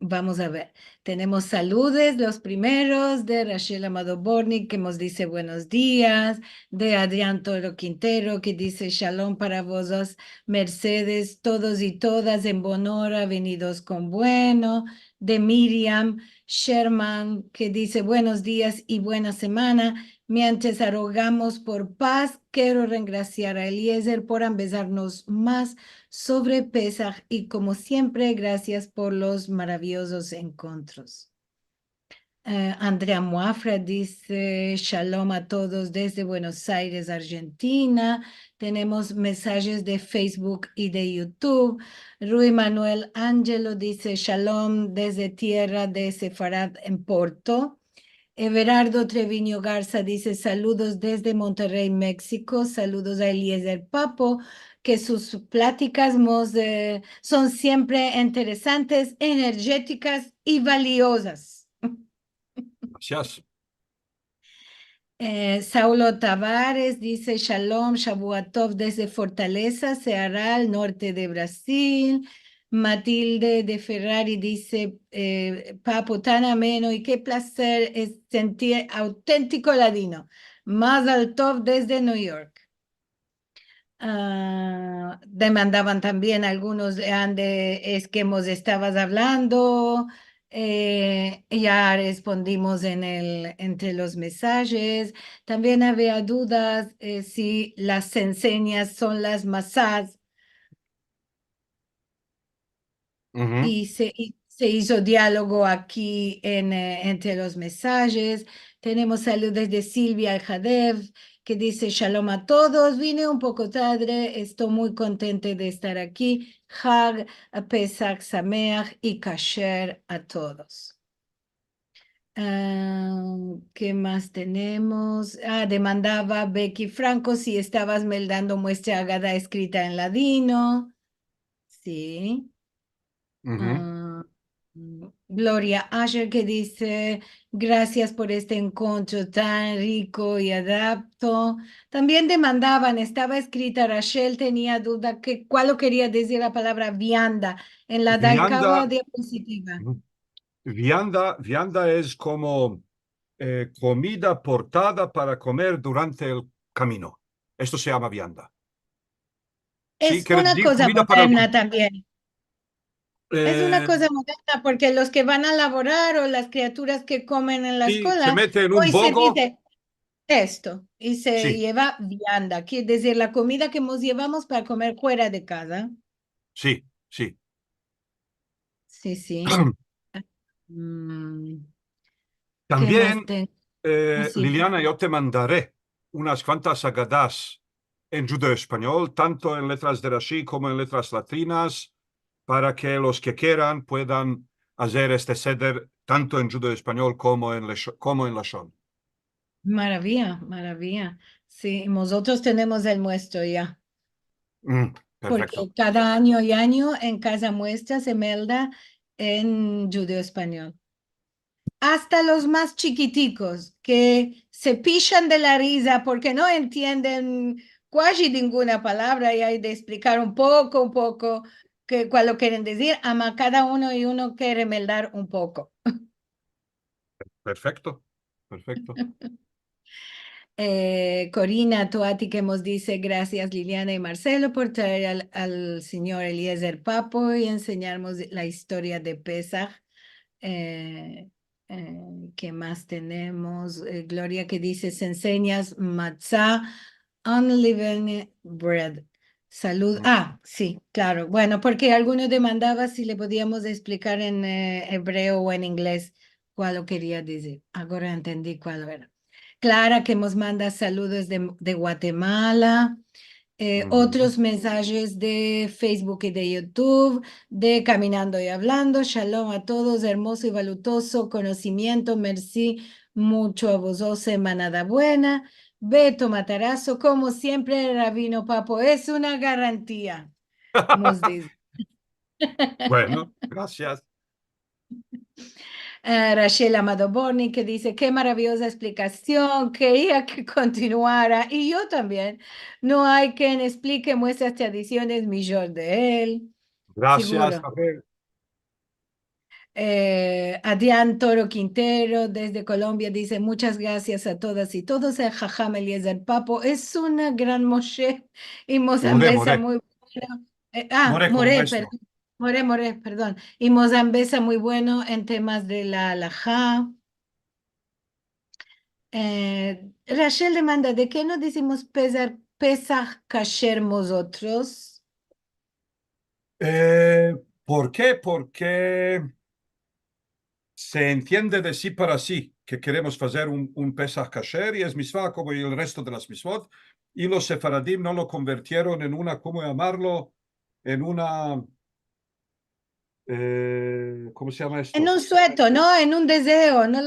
Vamos a ver, tenemos saludes, los primeros de Rachel Amado Borni que nos dice buenos días, de Adrián Toro Quintero que dice shalom para vos, Mercedes, todos y todas en Bonora, venidos con bueno, de Miriam Sherman que dice buenos días y buena semana, mientras arrogamos por paz, quiero regraciar a Eliezer por empezarnos más sobre Pesaj y como siempre, gracias por los maravillosos encuentros. Andrea Muafra dice shalom a todos desde Buenos Aires, Argentina. Tenemos mensajes de Facebook y de YouTube. Rui Manuel Ángelo dice shalom desde tierra de Sefarad en Porto. Everardo Treviño Garza dice saludos desde Monterrey, México. Saludos a Eliezer Papo, que sus pláticas son siempre interesantes, energéticas y valiosas. gracias. Saulo Tavares dice Shalom, Shabuatov desde Fortaleza, Ceará, al norte de Brasil. Matilde de Ferrari dice, Papo, tan ameno y qué placer es sentir auténtico ladino. Mazel Tov desde New York. Demandaban también algunos de Ande, es que hemos estabas hablando, ya respondimos entre los mensajes. También había dudas si las enseñas son las masás Ujú. y se hizo diálogo aquí entre los mensajes. Tenemos saludos de Silvia Aljadev, que dice Shalom a todos. Vine un poco tarde, estoy muy contenta de estar aquí. Hag, Pesach Sameach y Kasher a todos. ¿Qué más tenemos? Demandaba Becky Franco si estabas meldando muestra Agada escrita en ladino. Sí. Ujú. Ah, Gloria Asher que dice, gracias por este encuentro tan rico y adapto. También demandaban, estaba escrita, Rachel tenía duda que cuál quería decir la palabra vianda en la Vianda, diapositiva. ujú. Vianda es como comida portada para comer durante el camino. Esto se llama vianda. Sí, Es quiere una decir cosa comida para el... moderna también. Es una eh, cosa moderna porque los que van a laborar o las criaturas que comen en la sí, se escuela, mete en un hoy se bogo. dice esto, y se Sí, lleva vianda, quiere decir la comida que nos llevamos para comer fuera de casa. sí, sí. Sí, sí. Mm, ¿Qué más También, tengo? Así. Liliana, yo te mandaré unas cuantas agadas en judeo-español, tanto en letras de Rashi como en letras latinas, para que los que quieran puedan hacer este seder tanto en judeo-español como en Lashon. Maravilla, maravilla. Sí, nosotros tenemos el nuestro ya, Perfecto. porque cada año y año en Casa Muestra se melda en judeo español. Hasta los más chiquiticos que se pichan de la risa porque no entienden casi ninguna palabra y hay de explicar un poco cuál lo quieren decir, ama cada uno y uno quiere meldar un poco. Perfecto. Perfecto. Corina Toati que nos dice gracias Liliana y Marcelo por traer al señor Eliezer Papo y enseñarnos la historia de Pesach. Eh, ¿Qué más tenemos? Gloria que dice, se enseñas matzah, unleavened bread. Salud. Sí, claro. Bueno, porque alguno demandaba si le podíamos explicar en hebreo o en inglés cuál lo quería decir. Ahora entendí cuál era. Clara que nos manda saludos de Guatemala. Ujú. Otros mensajes de Facebook y de YouTube, de Caminando y Hablando. Shalom a todos, hermoso y valutoso conocimiento. Merci mucho a vos, semanada buena. Beto Matarazo, como siempre, Rabino Papo, es una garantía, nos dice. Bueno, gracias. Rachel Amado Borni que dice, qué maravillosa explicación, quería que continuara. Y yo también. No hay quien explique nuestras tradiciones mejor de él. Gracias. Seguro. A ver, Adrián Toro Quintero desde Colombia dice muchas gracias a todas y todos. El Jajam Eliezer Papo es una gran Moshe y Mozambesa more. muy bueno. More como More, nuestro. perdón. More, perdón. Y Mozambesa muy bueno en temas de la halajá. Rachel demanda, ¿de qué no decimos Pesach kasher nosotros? Eh, ¿Por qué? Porque se entiende de sí para sí que queremos hacer un Pesach kasher y es misvá como el resto de las misvot y los sefaradim no lo convirtieron en una, ¿cómo llamarlo? En una, ¿cómo se llama En esto? un sueto, ¿no? En un deseo, no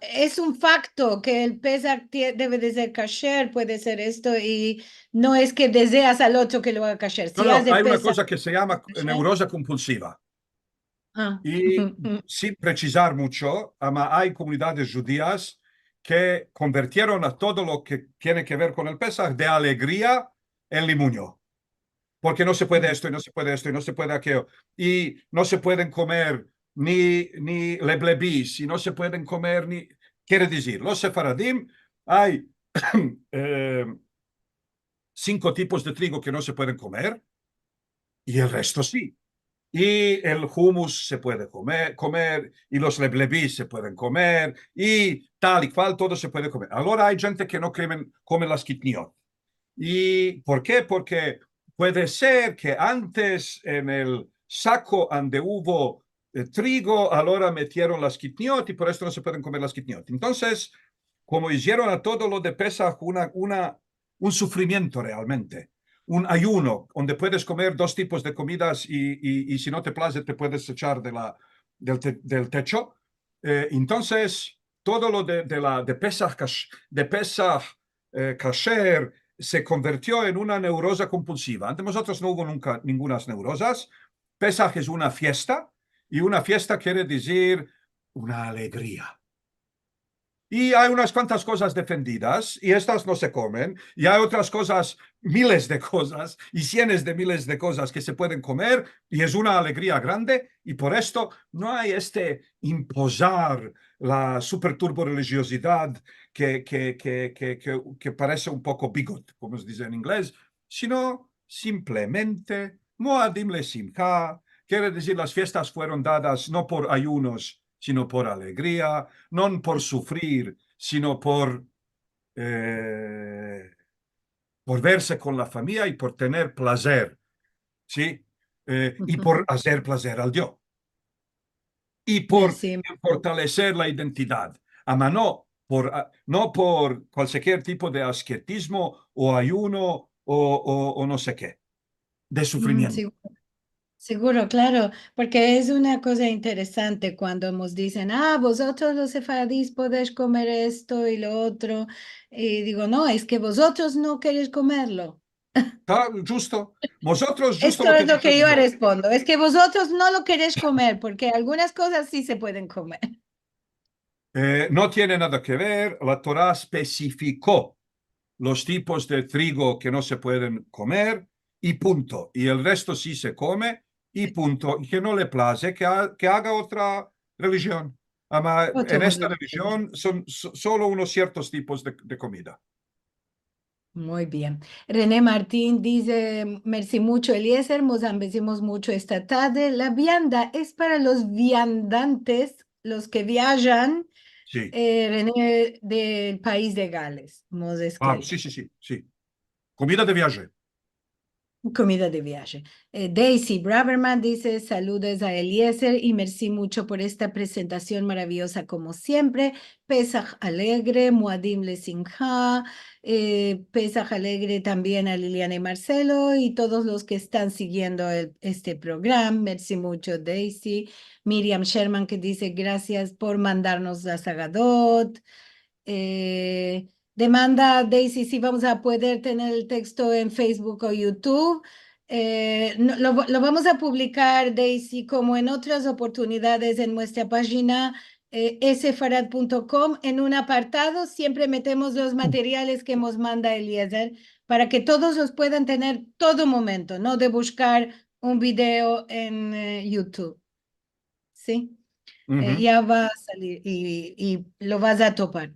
es un facto que el Pesach debe de ser kasher, puede ser esto, y no es que deseas al otro que lo haga kasher. No, Si no, hace hay una Pesach cosa que se llama kasher, neurosa compulsiva ah, y sin precisar mucho, hay comunidades judías que convirtieron a todo lo que tiene que ver con el Pesaj de alegría en limuño. Porque no se puede esto y no se puede esto y no se puede aquello. Y no se pueden comer ni leblebis y no se pueden comer ni... Quiere decir, los sefaradim hay 5 tipos de trigo que no se pueden comer y el resto sí. Y el hummus se puede comer y los leblebis se pueden comer y tal y cual, todo se puede comer. Ahora hay gente que no come las kitniot. ¿Y por qué? Porque puede ser que antes en el saco donde hubo trigo, ahora metieron las kitniot y por esto no se pueden comer las kitniot. Entonces, como hicieron a todo lo de Pesach un sufrimiento realmente, un ayuno donde puedes comer 2 tipos de comidas y si no te place te puedes echar del techo. Entonces, todo lo de Pesach, kasher, se convirtió en una neurosa compulsiva. Antes nosotros no hubo nunca ninguna neurosas. Pesaj es una fiesta y una fiesta quiere decir una alegría. Y hay unas cuantas cosas defendidas y estas no se comen. Y hay otras cosas, miles de cosas y cientos de miles de cosas que se pueden comer y es una alegría grande. Y por esto no hay este imposar la superturbo religiosidad que parece un poco bigot, como se dice en inglés, sino simplemente Moadim le Simcha, quiere decir las fiestas fueron dadas no por ayunos, sino por alegría, no por sufrir, sino eh, por verse con la familia y por tener placer, ¿sí? Y por hacer placer al Dios y por Merci. fortalecer la identidad. Ama no por cualquier tipo de ascetismo o ayuno o no sé qué, de sufrimiento. Sí, seguro, claro, porque es una cosa interesante cuando nos dicen, ah, vosotros los sefardíes podéis comer esto y lo otro. Y digo, no, es que vosotros no queréis comerlo. ¿Está justo? Vosotros, justo Esto lo que es he lo dicho que yo yo. respondo, es que vosotros no lo queréis comer, porque algunas cosas sí se pueden comer. No tiene nada que ver. La Torá especificó los tipos de trigo que no se pueden comer y punto. Y el resto sí se come y punto. Y que no le place que haga otra religión. Ama, Otro en esta modelo. religión son solo unos ciertos tipos de comida. Muy bien. René Martín dice, merci mucho, Eliezer, nos ambecimos mucho esta tarde. La vianda es para los viandantes, los que viajan, Sí. René, del país de Gales, nos Ah, escribe. sí, sí, sí, sí. Comida de viaje. Comida de viaje. Daisy Braverman dice saludos a Eliezer y merci mucho por esta presentación maravillosa como siempre. Pesaj alegre, Muadim le Simcha, Pesaj alegre también a Liliana y Marcelo y todos los que están siguiendo este programa. Merci mucho Daisy. Miriam Sherman que dice gracias por mandarnos la Sagadot. Demanda Daisy si vamos a poder tener el texto en Facebook o YouTube. Lo vamos a publicar, Daisy, como en otras oportunidades en nuestra página sfarad.com. En un apartado siempre metemos los materiales que nos manda Eliezer para que todos los puedan tener todo momento, no de buscar un video en YouTube. ¿Sí? Ujú. Ya va a salir y lo vas a topar.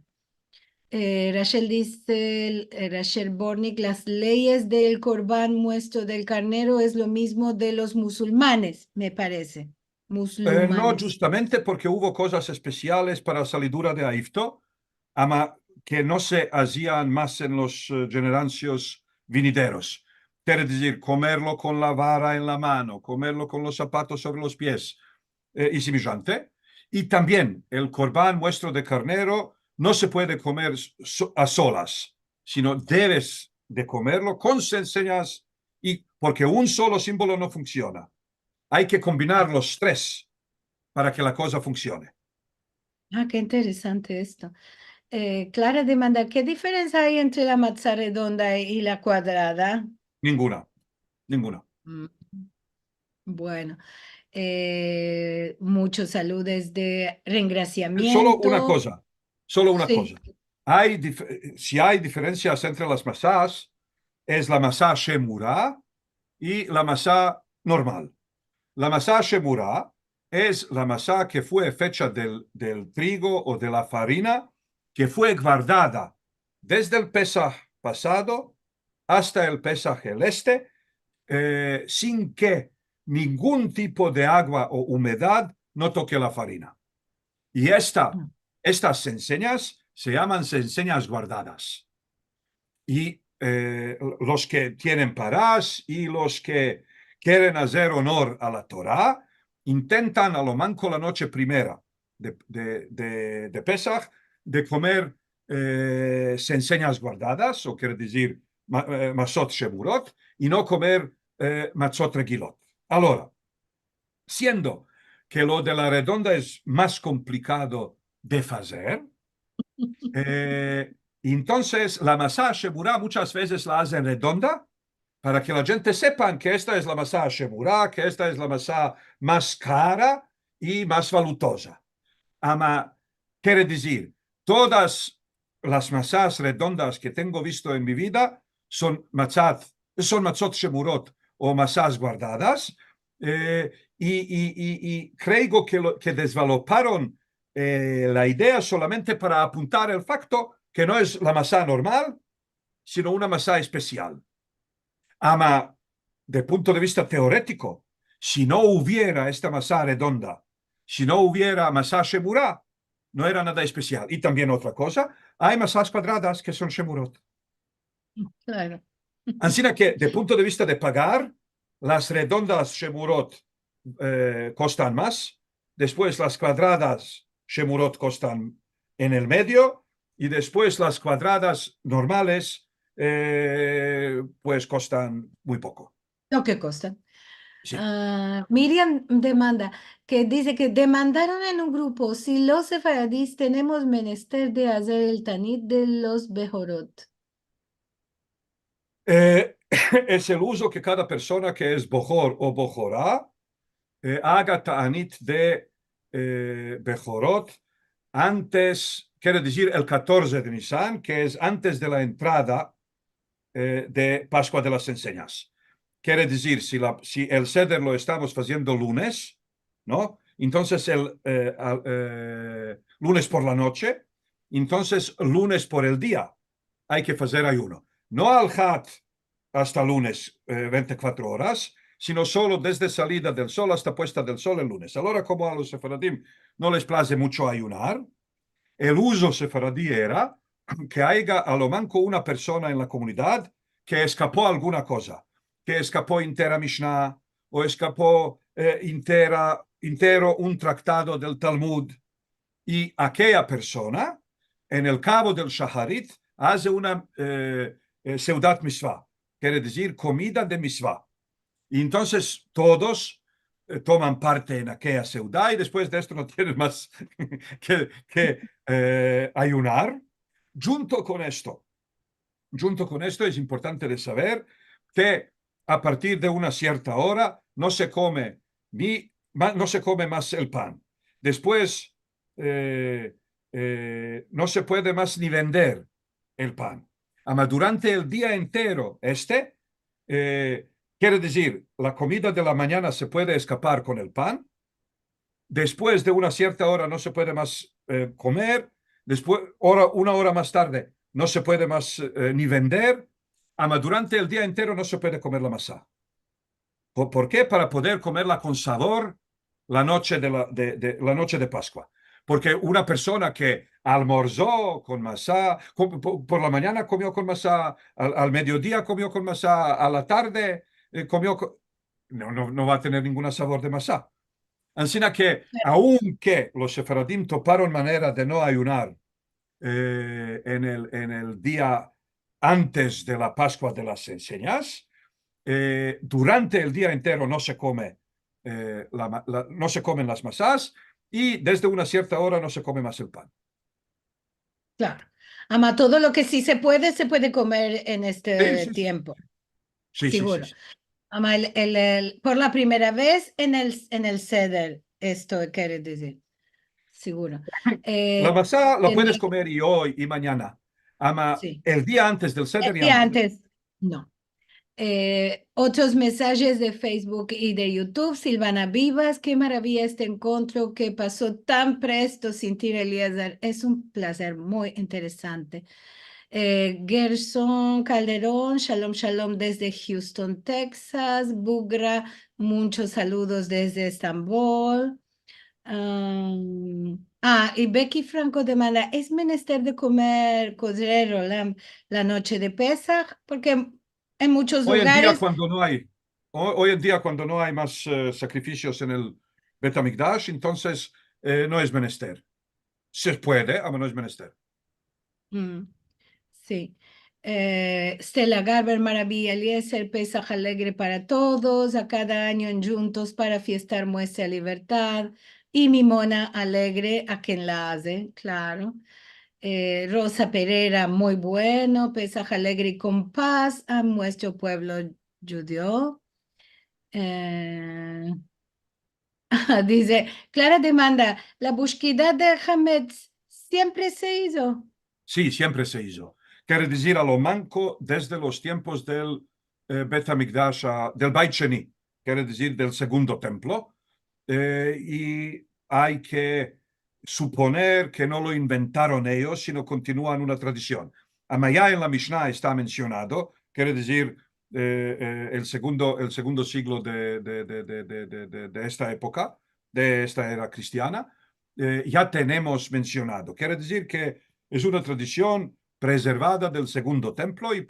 Rachel dice, Rachel Bornik, las leyes del Corbán muestro del carnero es lo mismo de los musulmanes, me parece. No Musulmanes. justamente porque hubo cosas especiales para la salidura de Egipto, ama que no se hacían más en los generancios venideros. Quiere decir, comerlo con la vara en la mano, comerlo con los zapatos sobre los pies y semejante. Y también el corbán muestro de carnero no se puede comer a solas, sino debes de comerlo con señas y porque un solo símbolo no funciona. Hay que combinar los tres para que la cosa funcione. Ah, qué interesante esto. Clara demanda, ¿qué diferencia hay entre la matzá redonda y la cuadrada? Ninguna, ninguna. Mm, Bueno, muchos saludos de Solo una reengraciamiento. cosa, solo una Sí. cosa. si hay diferencias entre las masás, es la masá shemurá y la masá normal. La masá shemurá es la masá que fue fecha del trigo o de la farina, que fue guardada desde el Pesaj pasado hasta el Pesaj el sin que ningún tipo de agua o humedad no toque la farina. Y estas enseñas se llaman enseñas guardadas. Y los que tienen parás y los que quieren hacer honor a la Torá, intentan a lo manco la noche primera de Pesach de comer enseñas guardadas, o quiere decir masot shemurot, y no comer matzot regilot. Ahora, siendo que lo de la redonda es más complicado de hacer, entonces la masa shemurá muchas veces la hacen redonda para que la gente sepa que esta es la masa shemurá, que esta es la masa más cara y más valutosa. Ama, quiere decir, todas las masas redondas que tengo visto en mi vida son matzot shemurot o masas guardadas, y creo que desvaloparon la idea solamente para apuntar el facto que no es la masa normal, sino una masa especial. Ama, de punto de vista teórico, si no hubiera esta masa redonda, si no hubiera masa shemurá, no era nada especial. Y también otra cosa, hay masas cuadradas que son shemurot. Claro. Así que, de punto de vista de pagar, las redondas shemurot costan más, después las cuadradas shemurot costan en el medio, y después las cuadradas normales pues costan muy poco. Lo que costa. Sí. Miriam demanda, que dice que demandaron en un grupo si los sefaradís tenemos menester de hacer el tanit de los bejorot. Es el uso que cada persona que es bojor o bojorá haga ta'anit de bejorot antes, quiere decir el 14 de Nisan, que es antes de la entrada de Pascua de las Enseñas. Quiere decir, si el Seder lo estamos haciendo lunes, ¿no? Entonces el lunes por la noche, entonces lunes por el día hay que hacer ayuno. No al Hat hasta lunes 24 horas, sino solo desde salida del sol hasta puesta del sol el lunes. Ahora, como a los sefaradim no les place mucho ayunar, el uso sefaradí era que haya a lo manco una persona en la comunidad que escapó alguna cosa, que escapó entera Mishnah o escapó entero un tratado del Talmud, y aquella persona en el cabo del Shaharit hace una seudat mitzvah, quiere decir comida de mitzvah. Y entonces todos toman parte en aquella seudá y después de esto no tienes más que ayunar. Junto con esto es importante de saber que a partir de una cierta hora no se come no se come más el pan. Después no se puede más ni vender el pan. Ama durante el día entero quiere decir, la comida de la mañana se puede escapar con el pan. Después de una cierta hora no se puede más comer. Después, una hora más tarde, no se puede más ni vender. Ama durante el día entero no se puede comer la masa. ¿Por qué? Para poder comerla con sabor la noche la noche de Pascua. Porque una persona que almorzó con masa, por la mañana comió con masa, al mediodía comió con masa, a la tarde comió no va a tener ningún sabor de masa. Así que, aunque los sefaradim toparon manera de no ayunar en el día antes de la Pascua de las Enseñas, durante el día entero no se come, no se comen las masas, y desde una cierta hora no se come más el pan. Claro. Ama, todo lo que sí se puede comer en Sí, este sí, sí. tiempo, Sí, sí, sí, seguro. sí. Ama, por la primera vez en el Seder, esto quiere decir, seguro. La Eh, masa la en puedes el- comer y hoy y mañana, Ama Sí. el día antes del Seder Y ya no. antes, no. Otros mensajes de Facebook y de YouTube. Silvana Vivas, qué maravilla este encuentro que pasó tan presto sin ti, Eliezer. Es un placer muy interesante. Gerson Calderón, shalom, shalom desde Houston, Texas. Bugra, muchos saludos desde Estambul. Y Becky Franco demanda, ¿es menester de comer cordero la noche de Pesaj? Porque en muchos Hoy en día lugares, cuando no hay, hoy en día cuando no hay más sacrificios en el Bet HaMikdash, entonces no es menester. Se puede, pero no es menester. mm, sí. Stella Garber, Maravilla Eliezer, Pesaj alegre para todos, a cada año en Juntos para fiestar muestra libertad. Y mi mona alegre a quien la hace, claro. Rosa Pereira, muy bueno. Pesaj alegre y con paz a nuestro pueblo judío. Eh, dice, Clara demanda, ¿la búsqueda de Hametz siempre se hizo? Sí, siempre se hizo. Quiere decir a lo manco desde los tiempos del Bet HaMikdash, del Beit Sheni, quiere decir del segundo templo. Y hay que suponer que no lo inventaron ellos, sino continúan una tradición. Amayá en la Mishnah está mencionado, quiere decir el segundo siglo de esta época, de esta era cristiana, ya tenemos mencionado. Quiere decir que es una tradición preservada del segundo templo y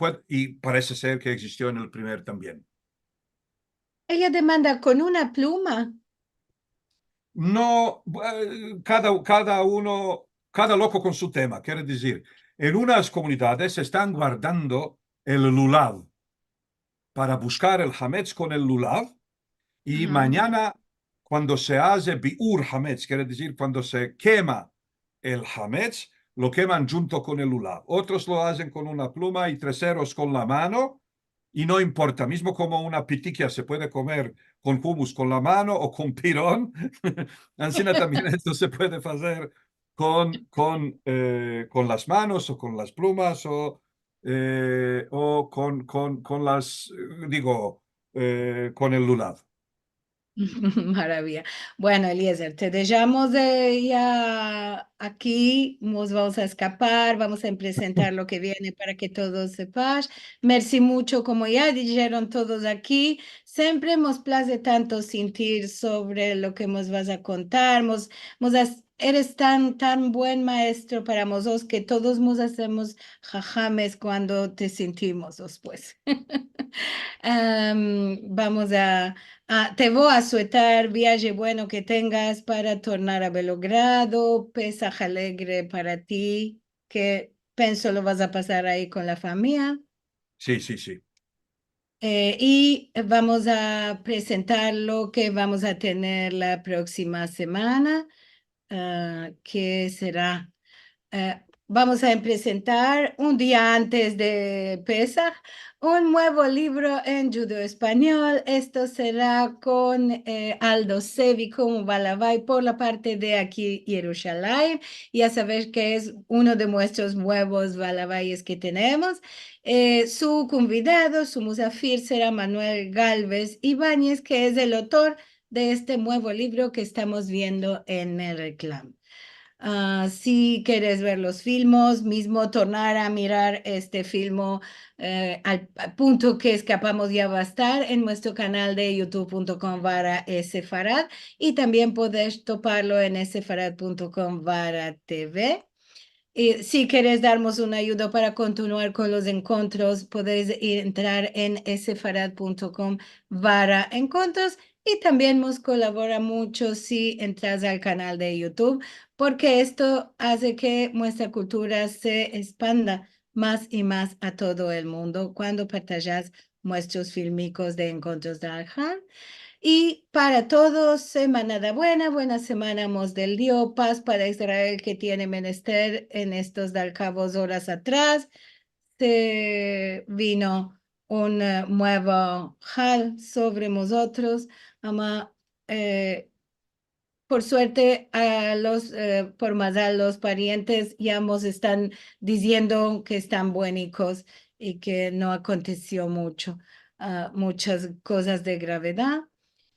parece ser que existió en el primer también. Ella demanda con una pluma. No, cada loco con su tema, quiere decir, en unas comunidades están guardando el lulav para buscar el hametz con el lulav y Ajá. mañana cuando se hace biur hametz, quiere decir cuando se quema el hametz, lo queman junto con el lulav. Otros lo hacen con una pluma y terceros con la mano y no importa, mismo como una pitiquia se puede comer con hummus con la mano o con pirón, así también esto se puede hacer con las manos o con las plumas o con las, digo, con el lulav. Maravilla. Bueno, Eliezer, te dejamos de ya aquí, nos vamos a escapar, vamos a presentar lo que viene para que todos sepas. Merci mucho, como ya dijeron todos aquí, siempre nos place tanto sentir sobre lo que nos vas a contar, eres tan buen maestro para nosotros que todos nos hacemos jajames cuando te sentimos después. Vamos te voy a suetar, viaje bueno que tengas para tornar a Belogrado, pesaje alegre para ti, que pienso lo vas a pasar ahí con la familia. Sí, sí, sí. Y vamos a presentar lo que vamos a tener la próxima semana, que será. Vamos a presentar un día antes de Pesaj un nuevo libro en judeo-español. Esto será con Aldo Sevi como Balabay por la parte de aquí, Jerusalén. Ya sabes que es uno de nuestros nuevos Balabayes que tenemos. Su convidado, su musafir, será Manuel Galvez Ibáñez, que es el autor de este nuevo libro que estamos viendo en el reclamo. Si quieres ver los filmos, mismo tornar a mirar este filmo al punto que escapamos ya va a estar en nuestro canal de youtube.com/Sefarad y también puedes toparlo en sefarad.com/TV. Y si quieres darnos una ayuda para continuar con los encuentros, podéis entrar en sefarad.com/encuentros y también nos colabora mucho si entras al canal de YouTube, porque esto hace que nuestra cultura se expanda más y más a todo el mundo cuando partajas nuestros filmicos de encuentros de Aljan. Y para todos, semana de buena semana mos del Dios, paz para Israel que tiene menester en estos del cabos horas atrás. Se vino un nuevo hal sobre nosotros, ama, eh, por suerte, por más a los parientes ya nos están diciendo que están buenicos y que no aconteció muchas cosas de gravedad.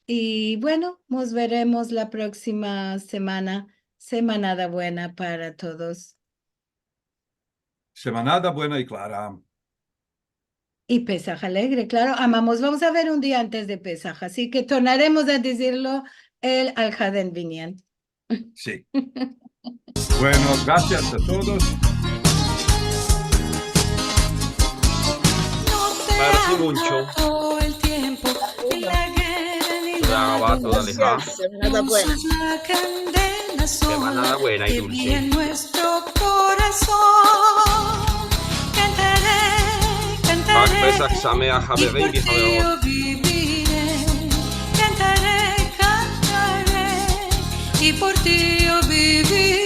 Y bueno, nos veremos la próxima semana. Semanada buena para todos. Semanada buena y clara. Y Pesaj alegre, claro, amamos. Vamos a ver un día antes de Pesaj, así que tornaremos a decirlo el Aljaden Binyan. Sí. Bueno, gracias a todos. Merci mucho. תודה רבה, תודה לך. Semanada buena. Semanada buena y dulce. חג פסח שמח חברים וחברות. Y por ti yo viviré.